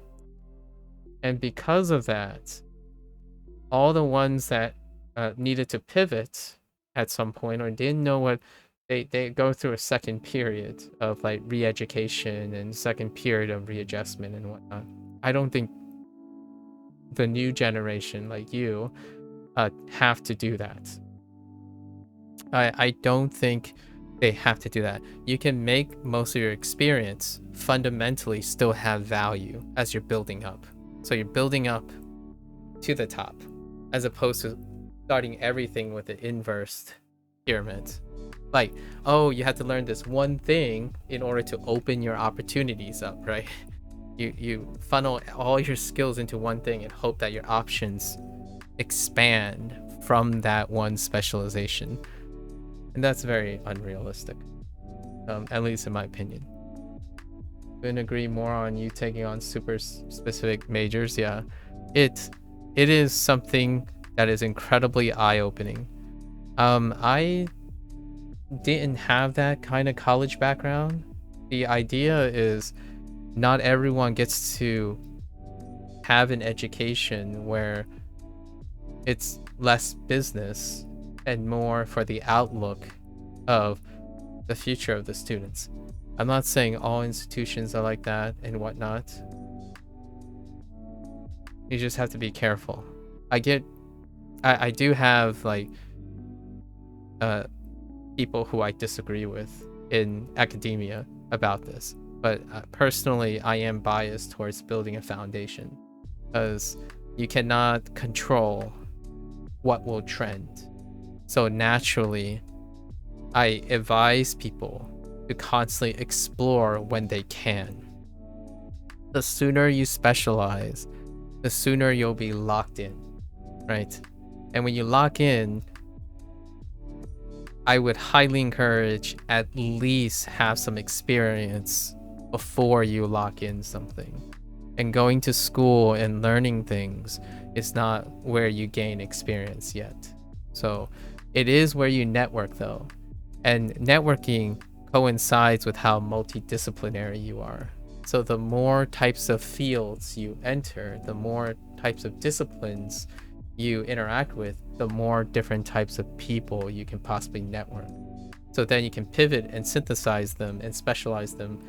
And because of that, all the ones that needed to pivot at some point, or didn't know what, they go through a second period of like re-education and second period of readjustment and whatnot. I don't think the new generation like you have to do that. I don't think they have to do that. You can make most of your experience fundamentally still have value as you're building up. So you're building up to the top, as opposed to starting everything with the inverse pyramid. Like, oh, you have to learn this one thing in order to open your opportunities up, right? You funnel all your skills into one thing and hope that your options expand from that one specialization. And that's very unrealistic, at least in my opinion. Couldn't agree more on you taking on super specific majors. Yeah, it is something that is incredibly eye-opening. I didn't have that kind of college background. The idea is not everyone gets to have an education where it's less business and more for the outlook of the future of the students. I'm not saying all institutions are like that and whatnot. You just have to be careful. I do have like people who I disagree with in academia about this, but personally I am biased towards building a foundation, because you cannot control what will trend. So naturally, I advise people to constantly explore when they can. The sooner you specialize, the sooner you'll be locked in, right? And when you lock in, I would highly encourage at least have some experience before you lock in something. And going to school and learning things is not where you gain experience yet. So it is where you network though. And networking coincides with how multidisciplinary you are. So the more types of fields you enter, the more types of disciplines you interact with, the more different types of people you can possibly network. So then you can pivot and synthesize them and specialize them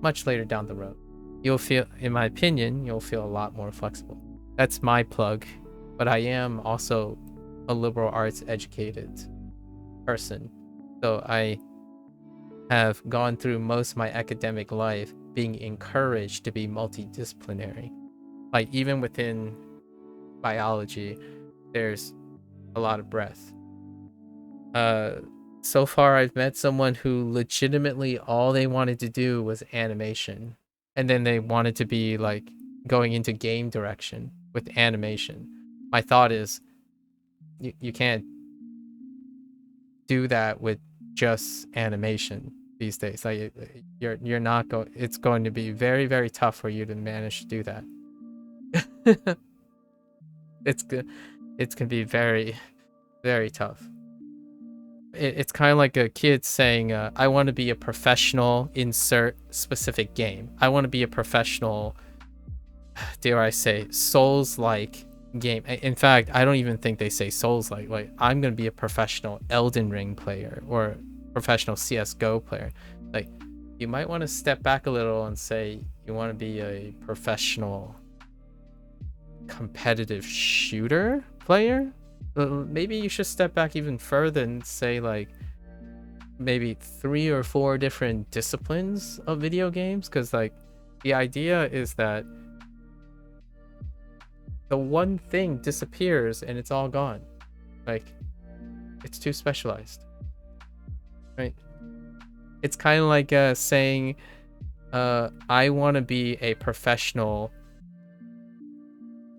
much later down the road. You'll feel, in my opinion, you'll feel a lot more flexible. That's my plug, but I am also a liberal arts educated person. So I have gone through most of my academic life being encouraged to be multidisciplinary. Like even within biology, there's a lot of breadth. So far I've met someone who legitimately all they wanted to do was animation, and then they wanted to be like going into game direction with animation. My thought is you can't do that with just animation these days. Like you're not going, it's going to be very, very tough for you to manage to do that. It's gonna be very, very tough. It's kind of like a kid saying, I want to be a professional, insert specific game. I want to be a professional, dare I say, Souls-like game. In fact, I don't even think they say Souls-like. Like, I'm going to be a professional Elden Ring player or professional CSGO player. Like, you might want to step back a little and say you want to be a professional competitive shooter player. Maybe you should step back even further and say like maybe 3 or 4 different disciplines of video games, because like the idea is that the one thing disappears and it's all gone. Like it's too specialized, right? It's kind of like saying, I want to be a professional.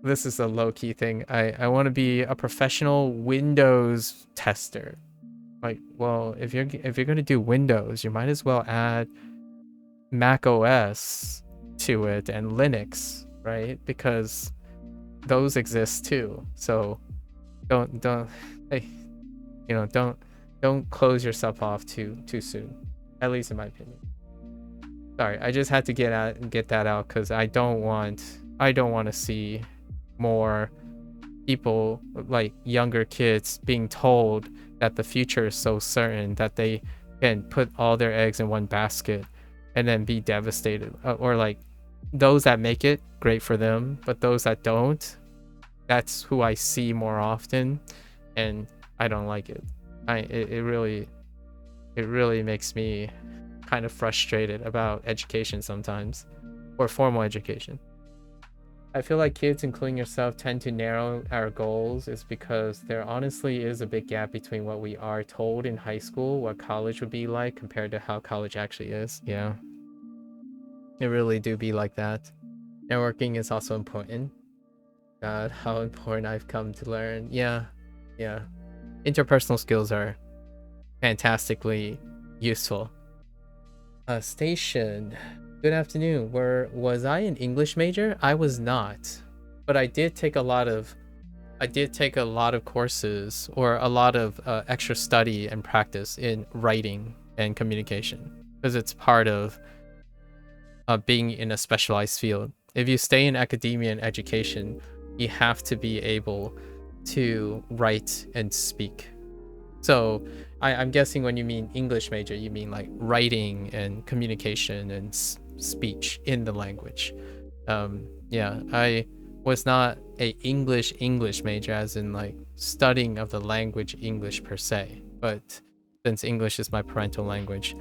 This is a low-key thing. I want to be a professional Windows tester. Like, well, if you're gonna do Windows, you might as well add Mac OS to it and Linux, right? Because those exist too. So don't hey, don't close yourself off too soon. At least in my opinion. Sorry, I just had to get that out because I don't want to see more people, like younger kids, being told that the future is so certain that they can put all their eggs in one basket and then be devastated. Or like those that make it, great for them, but those that don't, that's who I see more often, and I don't like it. It really makes me kind of frustrated about education sometimes, or formal education. I feel like kids, including yourself, tend to narrow our goals is because there honestly is a big gap between what we are told in high school, what college would be like, compared to how college actually is. Yeah. It really do be like that. Networking is also important. God, how important I've come to learn. Yeah. Interpersonal skills are fantastically useful. Station. Good afternoon. Was I an English major? I was not, but I did take a lot of courses, or a lot of extra study and practice in writing and communication, because it's part of being in a specialized field. If you stay in academia and education, you have to be able to write and speak. So I'm guessing when you mean English major, you mean like writing and communication and speech in the language. Yeah, I was not a English major, as in like studying of the language English per se, but since English is my parental language,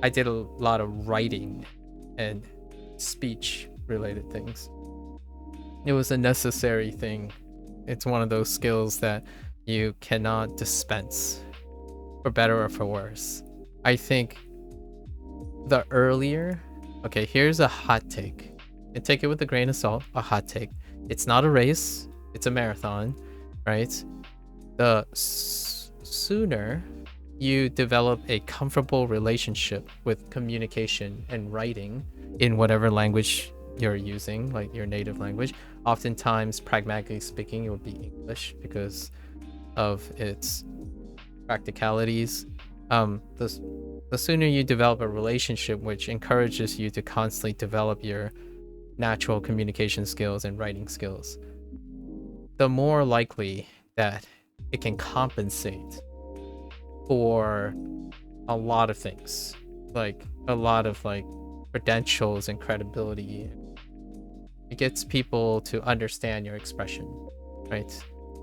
I did a lot of writing and speech related things. It was a necessary thing. It's one of those skills that you cannot dispense, for better or for worse. I think the earlier, okay, here's a hot take, and take it with a grain of salt. A hot take. It's not a race, it's a marathon, right? The sooner you develop a comfortable relationship with communication and writing in whatever language you're using, like your native language, oftentimes, pragmatically speaking, it will be English because of its practicalities. The sooner you develop a relationship which encourages you to constantly develop your natural communication skills and writing skills, the more likely that it can compensate for a lot of things, like a lot of like credentials and credibility. It gets people to understand your expression, right?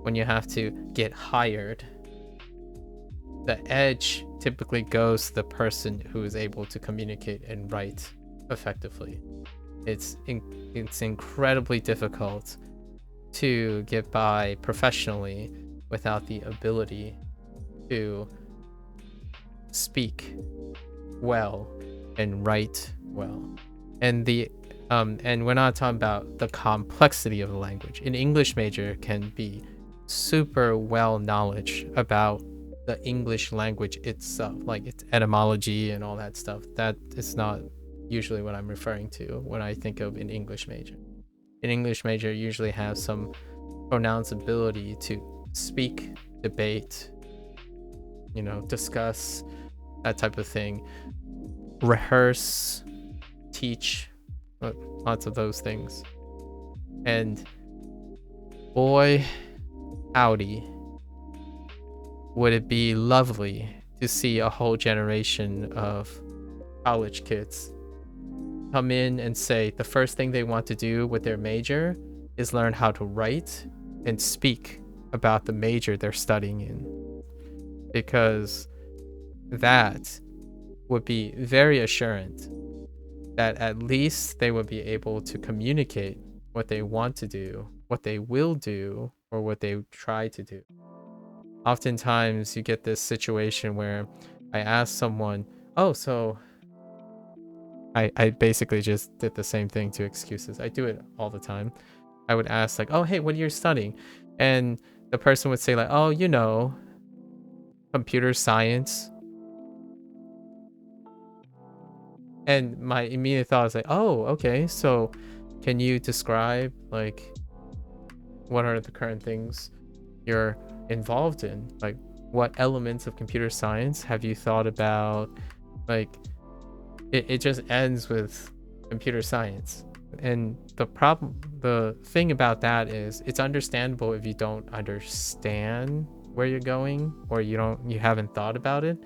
When you have to get hired, the edge typically goes to the person who is able to communicate and write effectively. It's incredibly difficult to get by professionally without the ability to speak well and write well. And we're not talking about the complexity of the language. An English major can be super well knowledge about the English language itself, like its etymology and all that stuff. That is not usually what I'm referring to when I think of an English major. An English major usually has some pronounceability to speak, debate, discuss, that type of thing, rehearse, teach, lots of those things. And boy, howdy, would it be lovely to see a whole generation of college kids come in and say the first thing they want to do with their major is learn how to write and speak about the major they're studying in, because that would be very assurant that at least they would be able to communicate what they want to do, what they will do, or what they try to do. Oftentimes you get this situation where I ask someone, oh, so I basically just did the same thing to excuses. I do it all the time. I would ask like, oh, hey, what are you studying? And the person would say like, oh, you know, computer science. And my immediate thought was like, oh, okay, so can you describe like what are the current things you're involved in? Like what elements of computer science have you thought about? Like it just ends with computer science. And the thing about that is it's understandable if you don't understand where you're going or you haven't thought about it.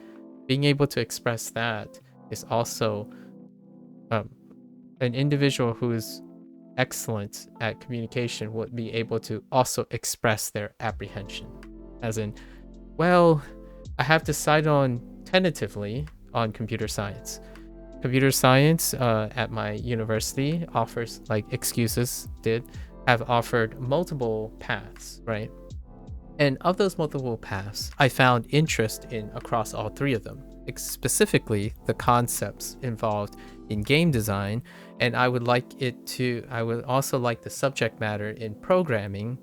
Being able to express that is also an individual who is excellent at communication would be able to also express their apprehension, as in, well, I have decided on tentatively on computer science. Computer science at my university offers, like excuses have offered multiple paths, right? And of those multiple paths, I found interest in across all three of them, specifically the concepts involved in game design. And I would also like the subject matter in programming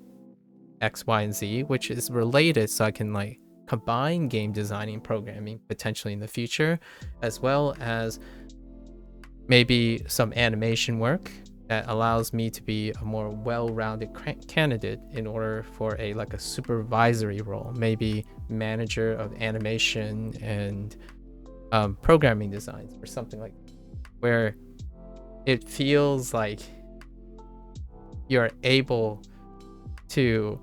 X, Y, and Z, which is related, so I can like combine game designing and programming potentially in the future, as well as maybe some animation work that allows me to be a more well-rounded candidate in order for a supervisory role, maybe manager of animation and programming designs or something like that, where it feels like you're able to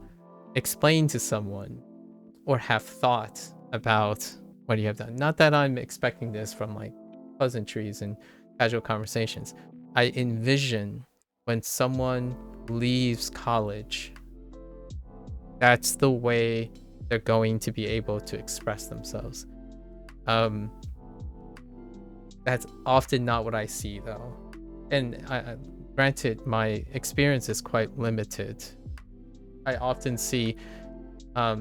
explain to someone or have thought about what you have done. Not that I'm expecting this from like pleasantries and casual conversations. I envision when someone leaves college, that's the way they're going to be able to express themselves. That's often not what I see though. And granted, my experience is quite limited. I often see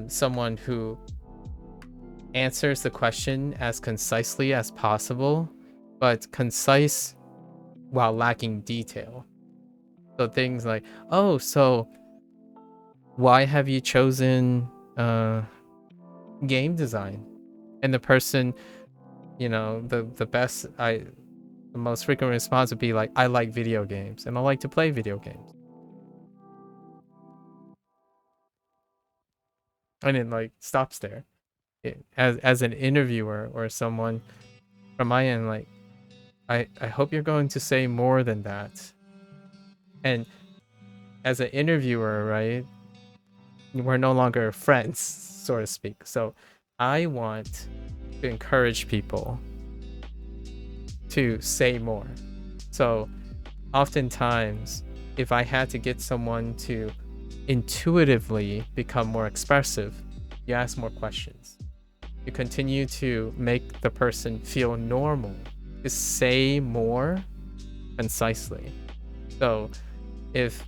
someone who answers the question as concisely as possible, but concise while lacking detail. So things like, oh, so why have you chosen game design? And the person, the most frequent response would be like, I like video games and I like to play video games. And it like stops there. As an interviewer or someone from my end, like, I hope you're going to say more than that. And as an interviewer, right, we're no longer friends, so to speak. So I want to encourage people to say more. So oftentimes, if I had to get someone to intuitively become more expressive, you ask more questions. You continue to make the person feel normal to say more concisely. So if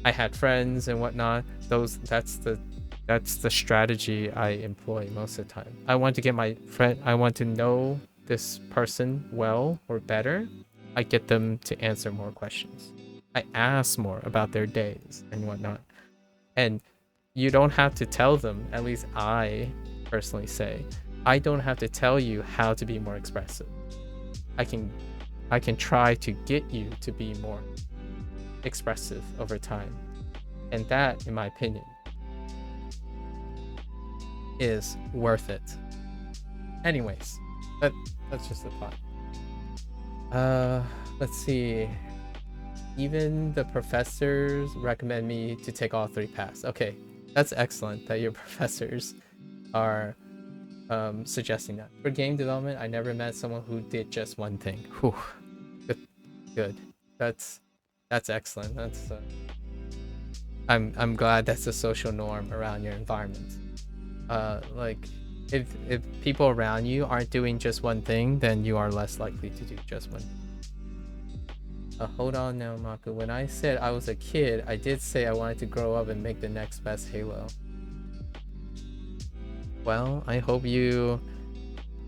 I had friends and whatnot, that's the strategy I employ most of the time. I want to get my friend, I want to know this person well or better. I get them to answer more questions. I ask more about their days and whatnot. And you don't have to tell them, at least I personally say, I don't have to tell you how to be more expressive. I can try to get you to be more expressive over time. And that, in my opinion, is worth it. Anyways, that's just the thought. Let's see. Even the professors recommend me to take all three paths. Okay, that's excellent that your professors are suggesting that. For game development, I never met someone who did just one thing. Whew. Good. That's excellent. That's I'm glad that's the social norm around your environment. Like if people around you aren't doing just one thing, then you are less likely to do just one thing. Hold on now, MAKU. When I said I was a kid, I did say I wanted to grow up and make the next best Halo. Well, I hope you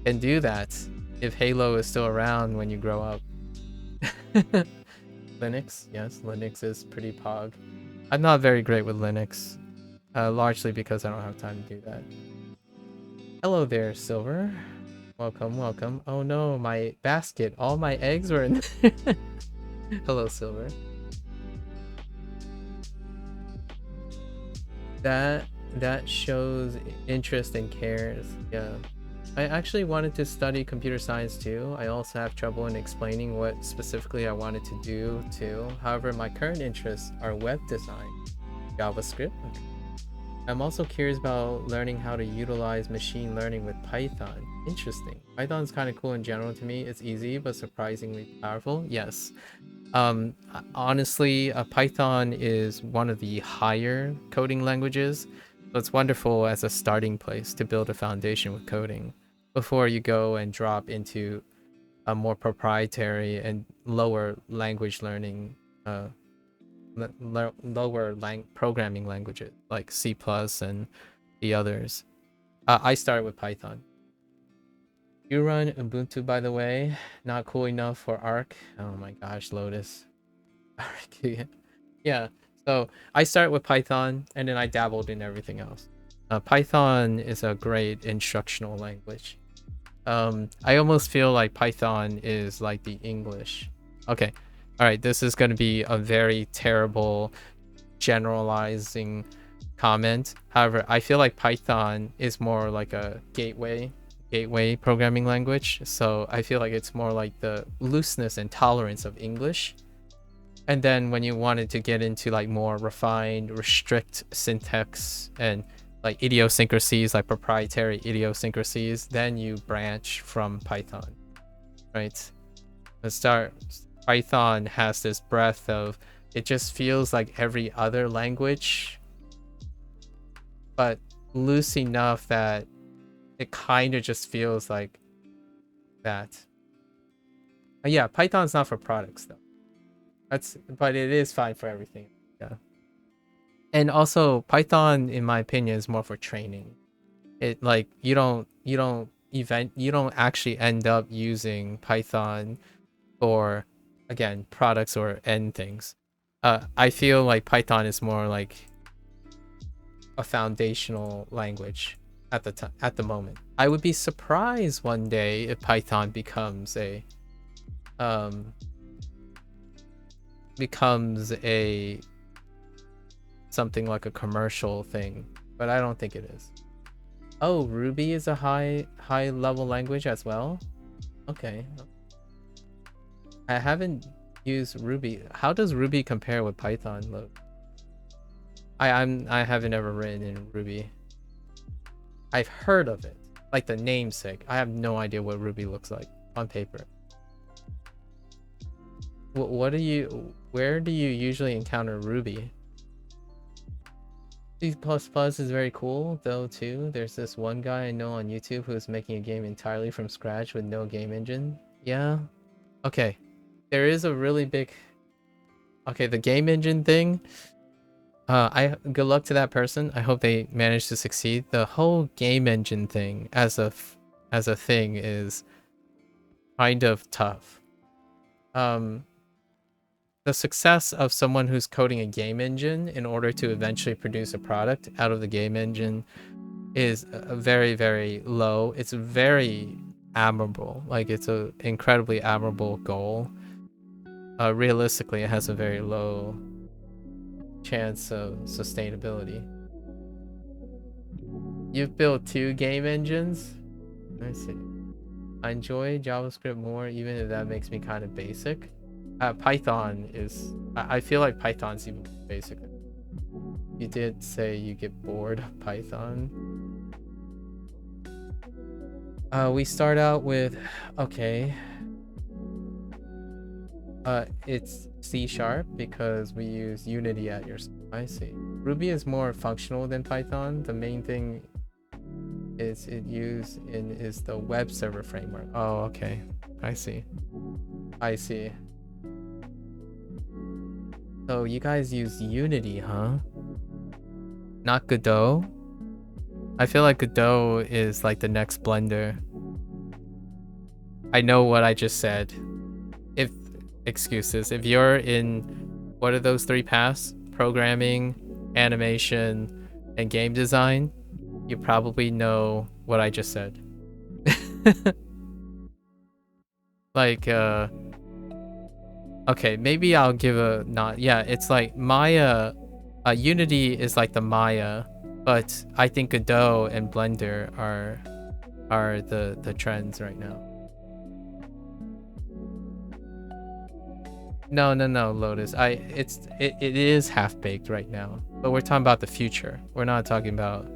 can do that. if Halo is still around when you grow up. Linux, yes, Linux is pretty pog. I'm not very great with Linux, largely because I don't have time to do that. Hello there, Silver. Welcome, welcome. Oh no, my basket. All my eggs were in there. Hello, Silver. That shows interest and cares. Yeah. I actually wanted to study computer science too. I also have trouble in explaining what specifically I wanted to do too. However, my current interests are web design, JavaScript. I'm also curious about learning how to utilize machine learning with Python. Interesting. Python's kind of cool in general to me. It's easy but surprisingly powerful. Yes. Honestly, Python is one of the higher coding languages. So it's wonderful as a starting place to build a foundation with coding before you go and drop into a more proprietary and lower language learning, programming languages like C+ and the others. I started with Python. You run Ubuntu, by the way. Not cool enough for Arc. Oh my gosh, Lotus. Arc. Yeah. So I started with Python and then I dabbled in everything else. Python is a great instructional language. I almost feel like Python is like the English. Okay. All right. This is going to be a very terrible generalizing comment. However, I feel like Python is more like a gateway programming language. So I feel like it's more like the looseness and tolerance of English. And then when you wanted to get into like more refined, restrict syntax and like idiosyncrasies, like proprietary idiosyncrasies, then you branch from Python, right? Python has this breadth of, it just feels like every other language, but loose enough that it kind of just feels like that. Yeah, Python's not for products though. But it is fine for everything. Yeah. And also Python, in my opinion, is more for training. It like you don't actually end up using Python for, again, products or end things. I feel like Python is more like a foundational language at the moment. I would be surprised one day if Python becomes a something like a commercial thing, but I don't think it is. Oh, Ruby is a high level language as well. Okay. I haven't used Ruby. How does Ruby compare with Python? Look, I haven't ever written in Ruby. I've heard of it, like the namesake. I have no idea what Ruby looks like on paper. Where do you usually encounter Ruby? C++ is very cool though too. There's this one guy I know on YouTube who's making a game entirely from scratch with no game engine. Yeah. Okay. There is a really big... Okay, the game engine thing. Good luck to that person. I hope they manage to succeed. The whole game engine thing as a thing is kind of tough. The success of someone who's coding a game engine in order to eventually produce a product out of the game engine is very, very low. It's very admirable. Like, it's an incredibly admirable goal. Realistically, it has a very low chance of sustainability. You've built 2 game engines? I see. I enjoy JavaScript more, even if that makes me kind of basic. Python is... I feel like Python's even basic. You did say you get bored of Python. We start out with... Okay. It's C# because we use Unity at your school. I see. Ruby is more functional than Python. The main thing is is the web server framework. Oh, okay. I see. So you guys use Unity, huh? Not Godot? I feel like Godot is like the next Blender. I know what I just said. If excuses, if you're in what are those 3 paths? Programming, animation, and game design, you probably know what I just said. Like, okay, maybe I'll give a not. Yeah, it's like Maya. Unity is like the Maya, but I think Godot and Blender are the trends right now. No, Lotus. It is half baked right now, but we're talking about the future. We're not talking about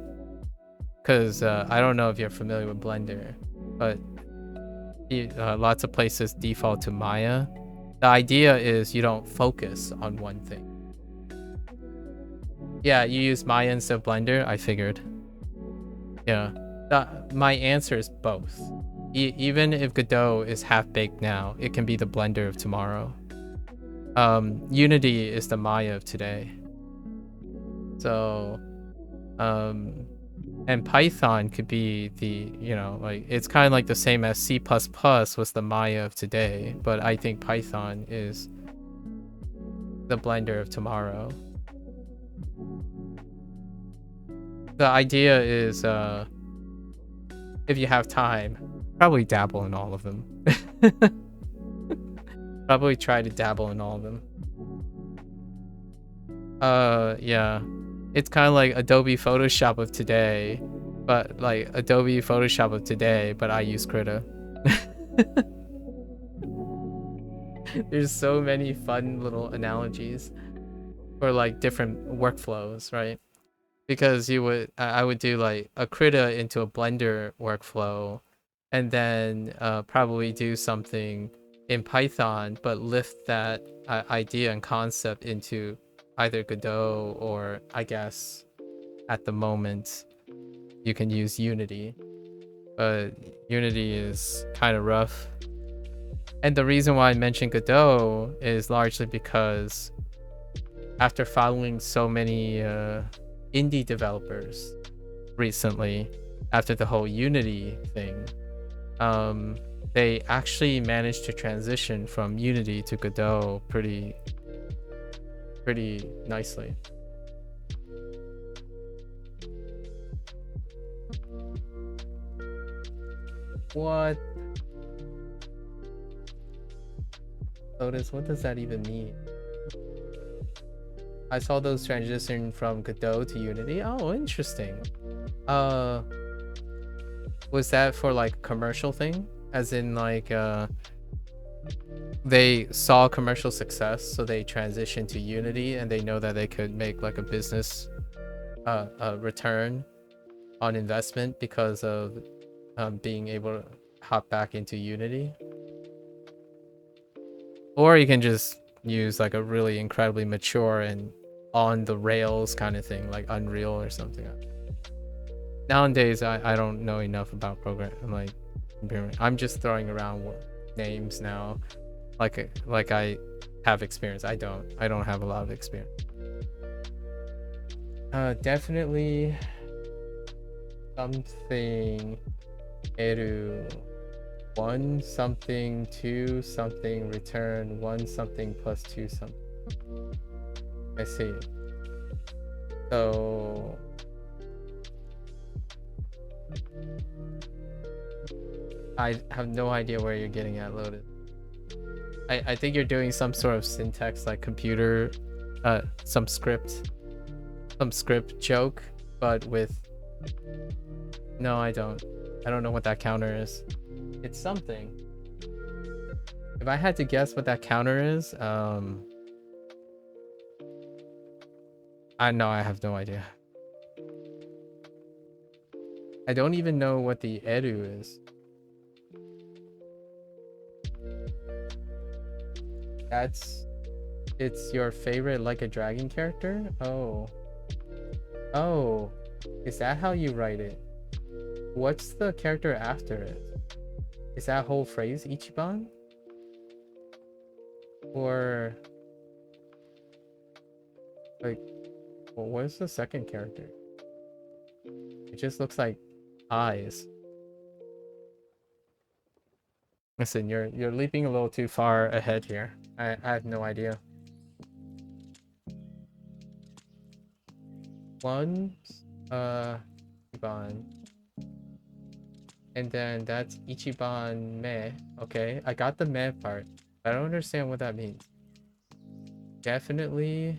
because I don't know if you're familiar with Blender, but lots of places default to Maya. The idea is you don't focus on one thing. Yeah, you use Maya instead of Blender. I figured. Yeah, my answer is both. Even if Godot is half baked now, it can be the Blender of tomorrow. Unity is the Maya of today. So, and Python could be the, like, it's kind of like the same as C++ was the Maya of today, but I think Python is the Blender of tomorrow. The idea is, if you have time, probably dabble in all of them. Probably try to dabble in all of them. Yeah. It's kind of like Adobe Photoshop of today, but I use Krita. There's so many fun little analogies for like different workflows, right? Because I would do like a Krita into a Blender workflow, and then probably do something in Python, but lift that idea and concept into either Godot or, I guess, at the moment, you can use Unity. But Unity is kind of rough. And the reason why I mentioned Godot is largely because after following so many indie developers recently, after the whole Unity thing, they actually managed to transition from Unity to Godot pretty nicely. What? Lotus, what does that even mean? I saw those transition from Godot to Unity. Oh, interesting. Was that for like commercial thing? As in like they saw commercial success, so they transitioned to Unity, and they know that they could make like a business return on investment because of being able to hop back into Unity. Or you can just use like a really incredibly mature and on the rails kind of thing, like Unreal or something. Nowadays, I don't know enough about programming. I'm just throwing around names now, like I have experience. I don't have a lot of experience. Definitely something eru 1 something 2 something return 1 something plus 2 something. I see. So I have no idea where you're getting at, Loaded. I think you're doing some sort of syntax, like computer, some script joke, but with... No, I don't know what that counter is. It's something. If I had to guess what that counter is, I have no idea. I don't even know what the eru is. It's your favorite Like a Dragon character? Oh, is that how you write it? What's the character after it? Is that whole phrase Ichiban? Or like, well, what's the second character? It just looks like eyes. Listen, you're leaping a little too far ahead here. I have no idea. One, Ichiban. And then that's Ichiban me. Okay, I got the me part. I don't understand what that means. Definitely.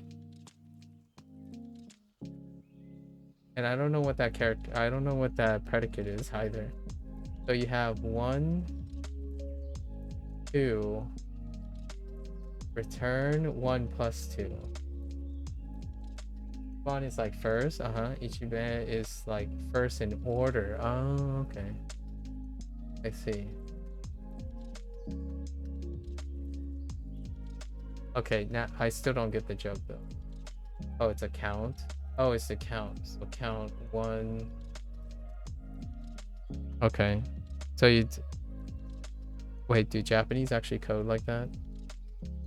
And I don't know what that character, I don't know what that predicate is either. So you have 1, 2, return 1 plus 2. Ichiban is like first, Ichiban is like first in order. Oh, okay. I see. Okay, now I still don't get the joke though. Oh, it's a count? Oh, it's the count. So count 1. Okay. So you wait, do Japanese actually code like that?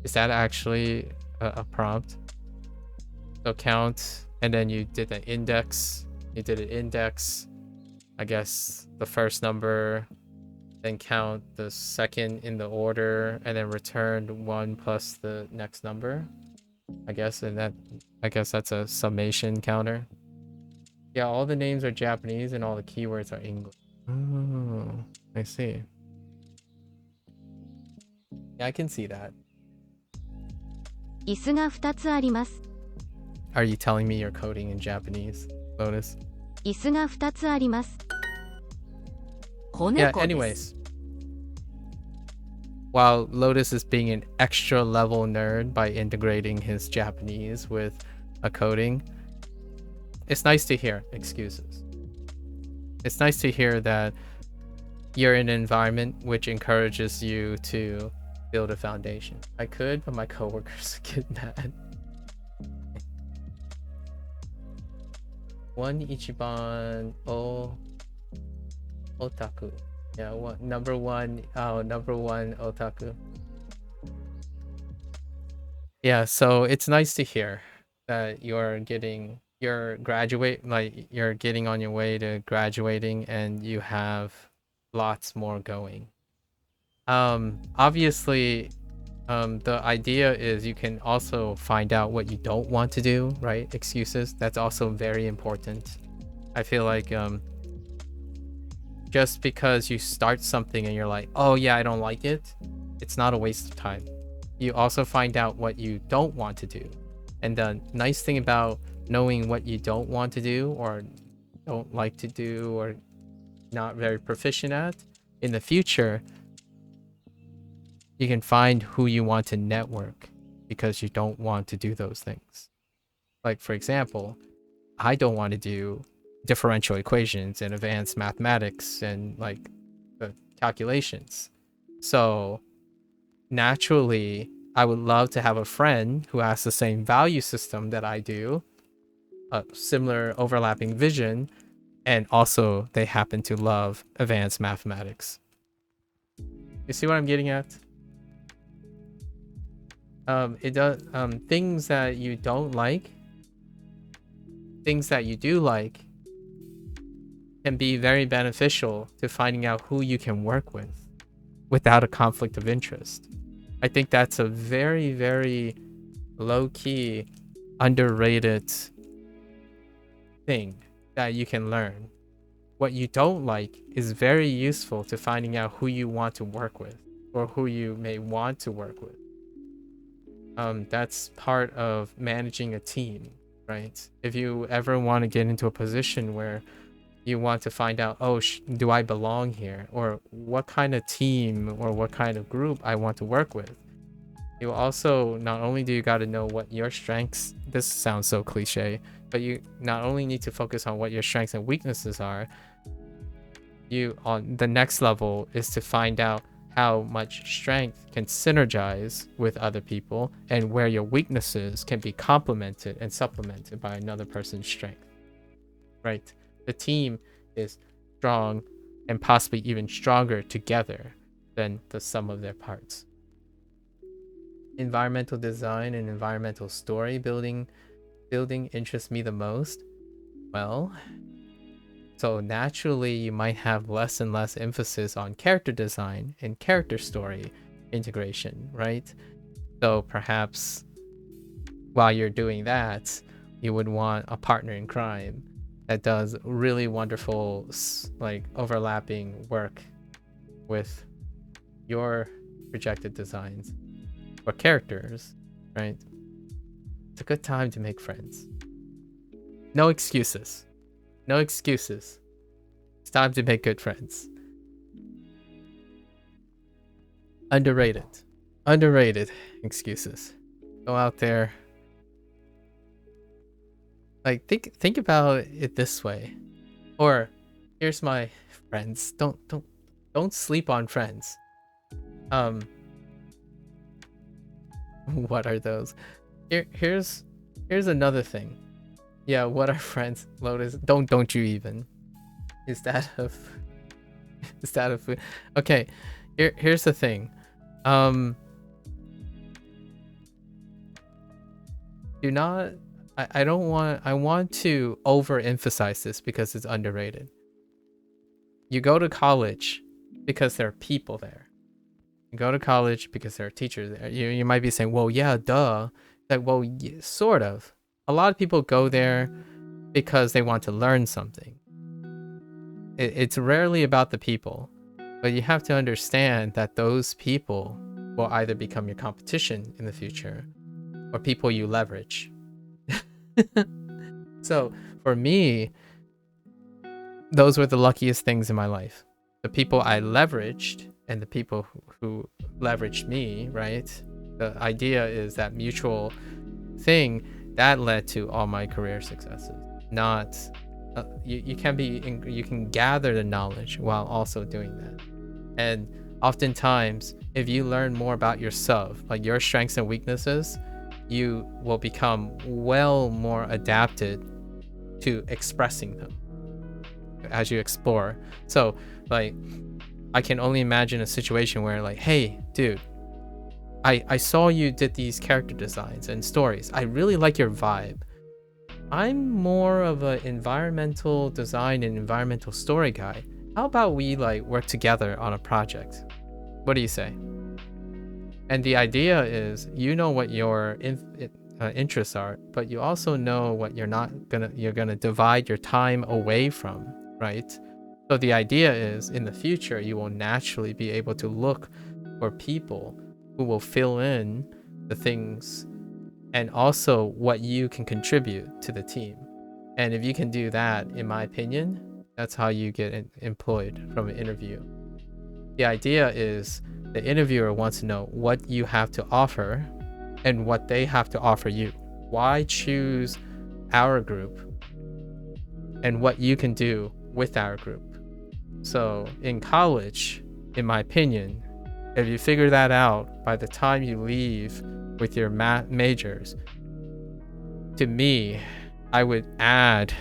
Is that actually a prompt? So count, and then you did an index. You did an index, I guess the first number, then count the second in the order, and then return 1 plus the next number. I guess, and I guess that's a summation counter. Yeah, all the names are Japanese and all the keywords are English. Oh, I see. Yeah, I can see that. 椅子が2つあります。 Are you telling me you're coding in Japanese, Lotus? 椅子が2つあります。 子 Yeah, 猫です anyways. While Lotus is being an extra level nerd by integrating his Japanese with a coding, it's nice to hear excuses. It's nice to hear that you're in an environment which encourages you to build a foundation. I could, but my coworkers get mad. One Ichiban otaku. Yeah, number one otaku. Yeah, so it's nice to hear that you're getting on your way to graduating and you have lots more going. Obviously, the idea is you can also find out what you don't want to do, right? Excuses. That's also very important. I feel like just because you start something and you're like, oh yeah, I don't like it, it's not a waste of time. You also find out what you don't want to do. And the nice thing about knowing what you don't want to do or don't like to do or not very proficient at, in the future, you can find who you want to network because you don't want to do those things. Like, for example, I don't want to do differential equations and advanced mathematics and like the calculations. So naturally, I would love to have a friend who has the same value system that I do, a similar overlapping vision, and also they happen to love advanced mathematics. You see what I'm getting at? It does things that you don't like, things that you do like can be very beneficial to finding out who you can work with without a conflict of interest. I think that's a very, very low-key, underrated thing that you can learn. What you don't like is very useful to finding out who you want to work with or who you may want to work with. That's part of managing a team, right? If you ever want to get into a position where you want to find out, oh, do I belong here? Or what kind of team or what kind of group I want to work with? You also, not only do you got to know what your strengths, this sounds so cliche, but you not only need to focus on what your strengths and weaknesses are, you on the next level is to find out how much strength can synergize with other people and where your weaknesses can be complemented and supplemented by another person's strength, right? The team is strong and possibly even stronger together than the sum of their parts. Environmental design and environmental story building interests me the most. Well, So naturally, you might have less and less emphasis on character design and character story integration, right? So perhaps while you're doing that, you would want a partner in crime that does really wonderful, like, overlapping work with your projected designs or characters, right? It's a good time to make friends. No excuses. No excuses. It's time to make good friends. Underrated. Underrated excuses. Go out there. Like, think about it this way. Or here's my friends. Don't sleep on friends. What are those? Here's another thing. Yeah, what are friends? Lotus, don't you even. Is that a food? Okay, here's the thing. Do not, I want to overemphasize this because it's underrated. You go to college because there are people there. You go to college because there are teachers there. You might be saying, well, yeah, duh. Like, well, yeah, sort of. A lot of people go there because they want to learn something. It's rarely about the people, but you have to understand that those people will either become your competition in the future or people you leverage. So for me, those were the luckiest things in my life. The people I leveraged and the people who leveraged me, right? The idea is that mutual thing that led to all my career successes. Not you can gather the knowledge while also doing that. And oftentimes, if you learn more about yourself, like your strengths and weaknesses, you will become well more adapted to expressing them as you explore. So, like, I can only imagine a situation where, like, hey, dude, I saw you did these character designs and stories. I really like your vibe. I'm more of an environmental design and environmental story guy. How about we, like, work together on a project? What do you say? And the idea is, you know what your interests are, but you also know what you're gonna divide your time away from, right? So the idea is, in the future, you will naturally be able to look for people who will fill in the things and also what you can contribute to the team. And if you can do that, in my opinion, that's how you get employed from an interview. The idea is the interviewer wants to know what you have to offer and what they have to offer you. Why choose our group and what you can do with our group? So in college, in my opinion, if you figure that out by the time you leave with your majors, to me, I would add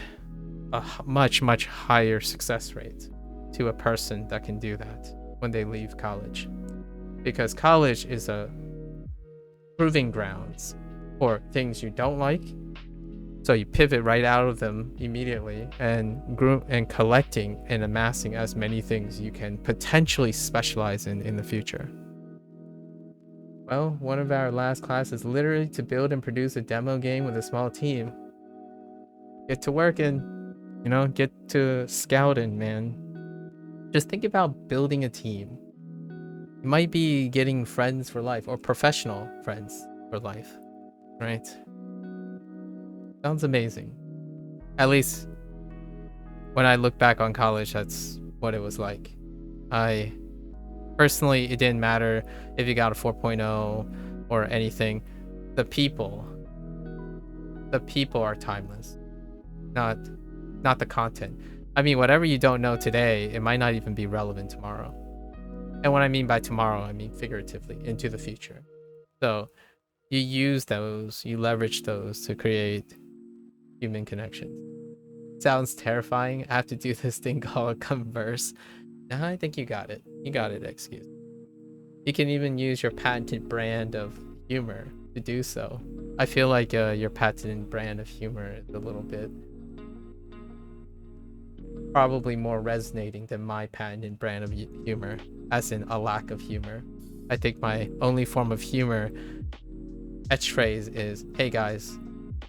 a much, much higher success rate to a person that can do that when they leave college. Because college is a proving grounds for things you don't like. So you pivot right out of them immediately and collecting and amassing as many things you can potentially specialize in the future. Well, one of our last classes is literally to build and produce a demo game with a small team. Get to working, get to scouting, man. Just think about building a team. You might be getting friends for life or professional friends for life, right? Sounds amazing. At least when I look back on college, that's what it was like. Personally, it didn't matter if you got a 4.0 or anything. The people are timeless, not the content. I mean, whatever you don't know today, it might not even be relevant tomorrow. And what I mean by tomorrow, I mean figuratively, into the future. So you use those, you leverage those to create human connections. Sounds terrifying. I have to do this thing called converse. Now I think you got it. You got it, excuse. You can even use your patented brand of humor to do so. I feel like your patented brand of humor is a little bit probably more resonating than my patented brand of humor, as in a lack of humor. I think my only form of humor catchphrase is, "Hey guys,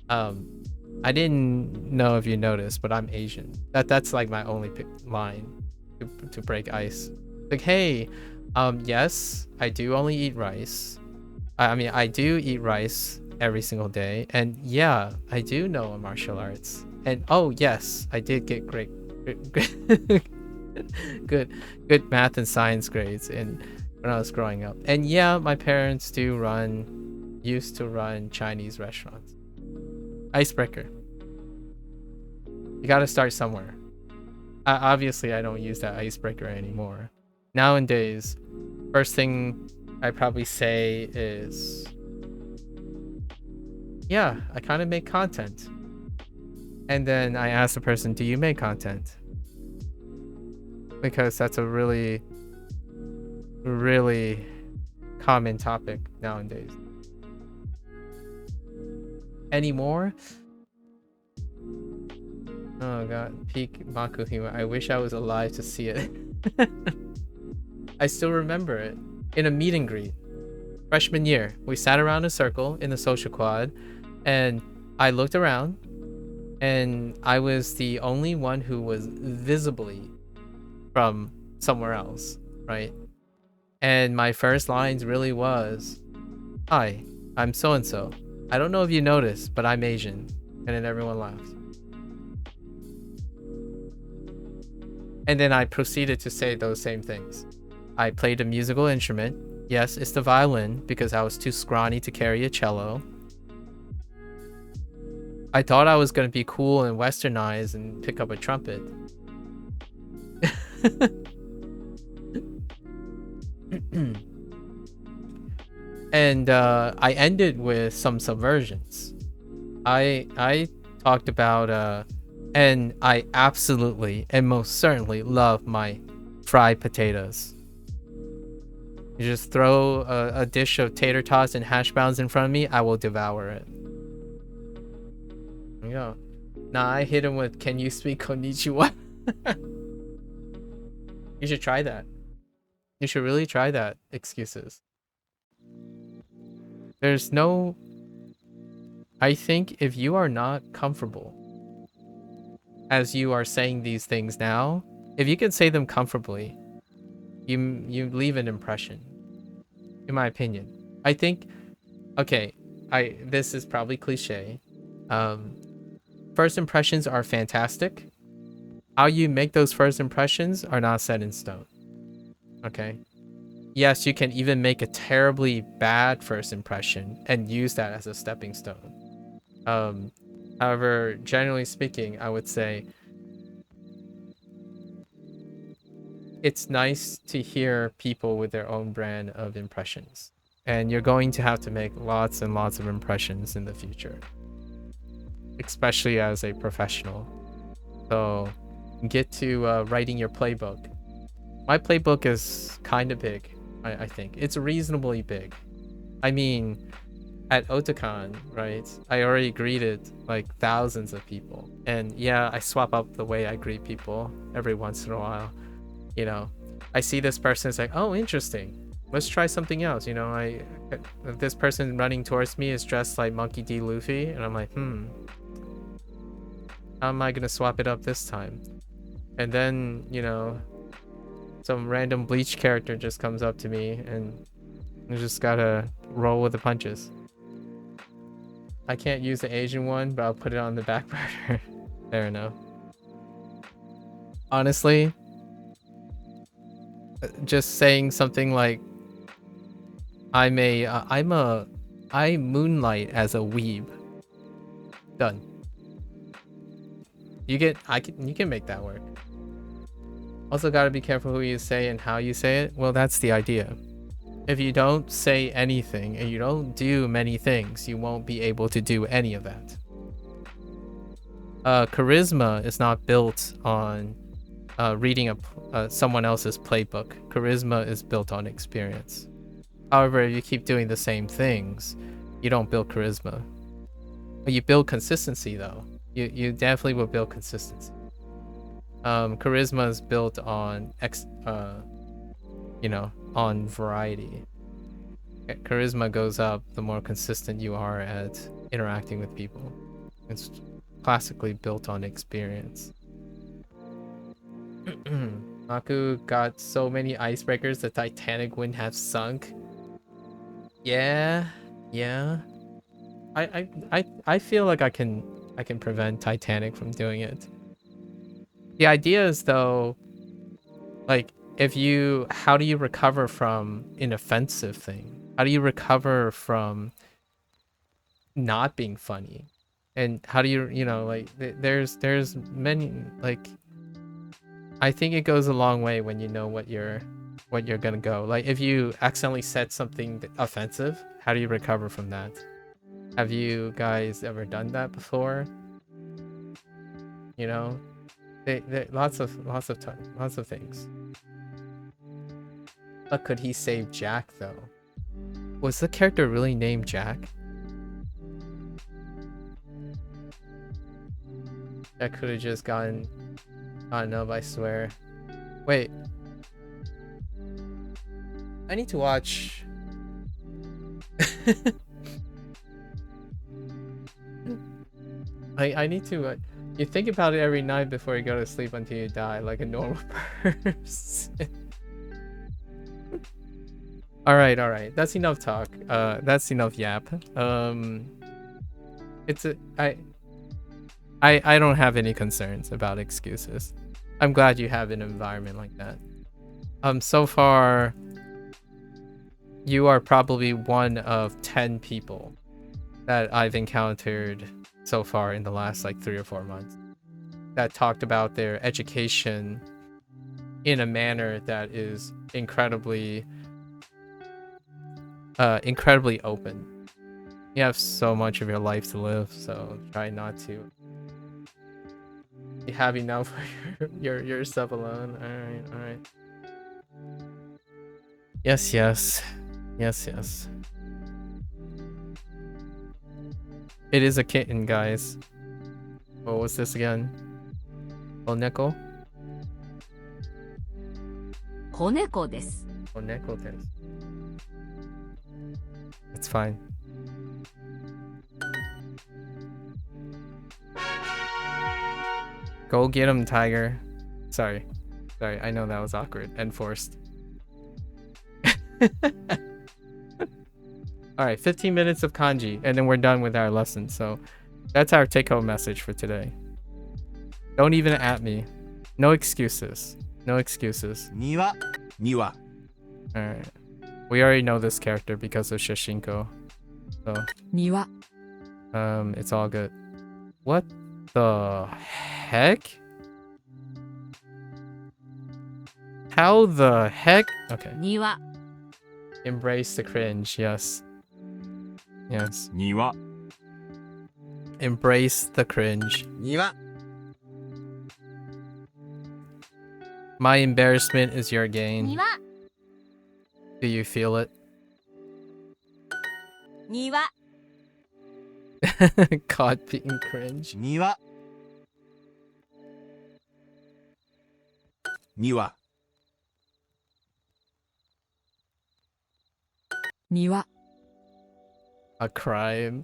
I didn't know if you noticed, but I'm Asian." That's like my only line to break ice. Like, hey, yes, I do only eat rice. I mean, I do eat rice every single day, and yeah, I do know martial arts. And oh yes, I did get great good math and science grades when I was growing up. And yeah, my parents used to run Chinese restaurants. Icebreaker. You gotta start somewhere. Obviously, I don't use that icebreaker anymore. Nowadays, first thing I probably say is, yeah, I kind of make content. And then I ask the person, do you make content? Because that's a really, really common topic nowadays. Any more? Oh god, peak MAKU humor. I wish I was alive to see it. I still remember it. In a meet and greet. Freshman year, we sat around a circle in the social quad, and I looked around, and I was the only one who was visibly from somewhere else, right? And my first lines really was, "Hi, I'm so-and-so. I don't know if you noticed, but I'm Asian." And then everyone laughed. And then I proceeded to say those same things. I played a musical instrument. Yes, it's the violin, because I was too scrawny to carry a cello. I thought I was going to be cool and westernized and pick up a trumpet. And I ended with some subversions. I talked about and I absolutely and most certainly love my fried potatoes. You just throw a dish of tater tots and hash browns in front of me, I will devour it. There you go. Nah, I hit him with, "Can you speak konnichiwa?" You should try that. You should really try that. Excuses. There's no... I think if you are not comfortable as you are saying these things now, if you can say them comfortably, you leave an impression, in my opinion. I think, okay, this is probably cliche. First impressions are fantastic. How you make those first impressions are not set in stone. Okay. Yes, you can even make a terribly bad first impression and use that as a stepping stone. However, generally speaking, I would say it's nice to hear people with their own brand of impressions. And you're going to have to make lots and lots of impressions in the future, especially as a professional. So get to writing your playbook. My playbook is kind of big, I think. It's reasonably big. I mean, at Otakon, right, I already greeted like thousands of people. And yeah, I swap up the way I greet people every once in a while. You know, I see this person, it's like, oh, interesting. Let's try something else. You know, this person running towards me is dressed like Monkey D. Luffy. And I'm like, how am I going to swap it up this time? And then, you know, some random Bleach character just comes up to me and you just gotta roll with the punches. I can't use the Asian one, but I'll put it on the back burner. Fair enough. Honestly, just saying something like, I moonlight as a weeb. Done. You can make that work. Also gotta be careful who you say and how you say it. Well, that's the idea. If you don't say anything and you don't do many things, you won't be able to do any of that. Charisma is not built on reading someone else's playbook. Charisma is built on experience. However, if you keep doing the same things, you don't build charisma. But you build consistency, though. You definitely will build consistency. Charisma is built on on variety. Charisma goes up the more consistent you are at interacting with people. It's classically built on experience. Maku got so many icebreakers the Titanic wouldn't have sunk. Yeah. I feel like I can prevent Titanic from doing it. The idea is though, like, how do you recover from an offensive thing? How do you recover from not being funny? And how do you like, there's many, like, I think it goes a long way when you know what you're gonna go. Like, if you accidentally said something offensive, how do you recover from that? Have you guys ever done that before? You know, lots of things. But could he save Jack though? Was the character really named Jack? That could have just gotten up, I swear. Wait. I need to watch. I need to. You think about it every night before you go to sleep until you die, like a normal person. All right. That's enough talk. That's enough yap. I don't have any concerns about excuses. I'm glad you have an environment like that. So far, you are probably one of 10 people that I've encountered so far in the last like 3 or 4 months that talked about their education in a manner that is incredibly open. You have so much of your life to live, so try not to be happy now for yourself alone. All right. Yes. It is a kitten, guys. What was this again? Oneko? 子猫です。 Oneko desu. It's fine. Go get him, Tiger. Sorry, I know that was awkward and forced. Alright, 15 minutes of kanji, and then we're done with our lesson. So that's our take-home message for today. Don't even at me. No excuses. No excuses. 庭 庭 Alright. We already know this character because of Shashinko. So 庭 it's all good. What the heck? How the heck? Okay. 庭 Embrace the cringe. Yes. 庭 Embrace the cringe. 庭 My embarrassment is your gain. 庭 Do you feel it? 庭 Caught being cringe. 庭 庭 庭 A crime?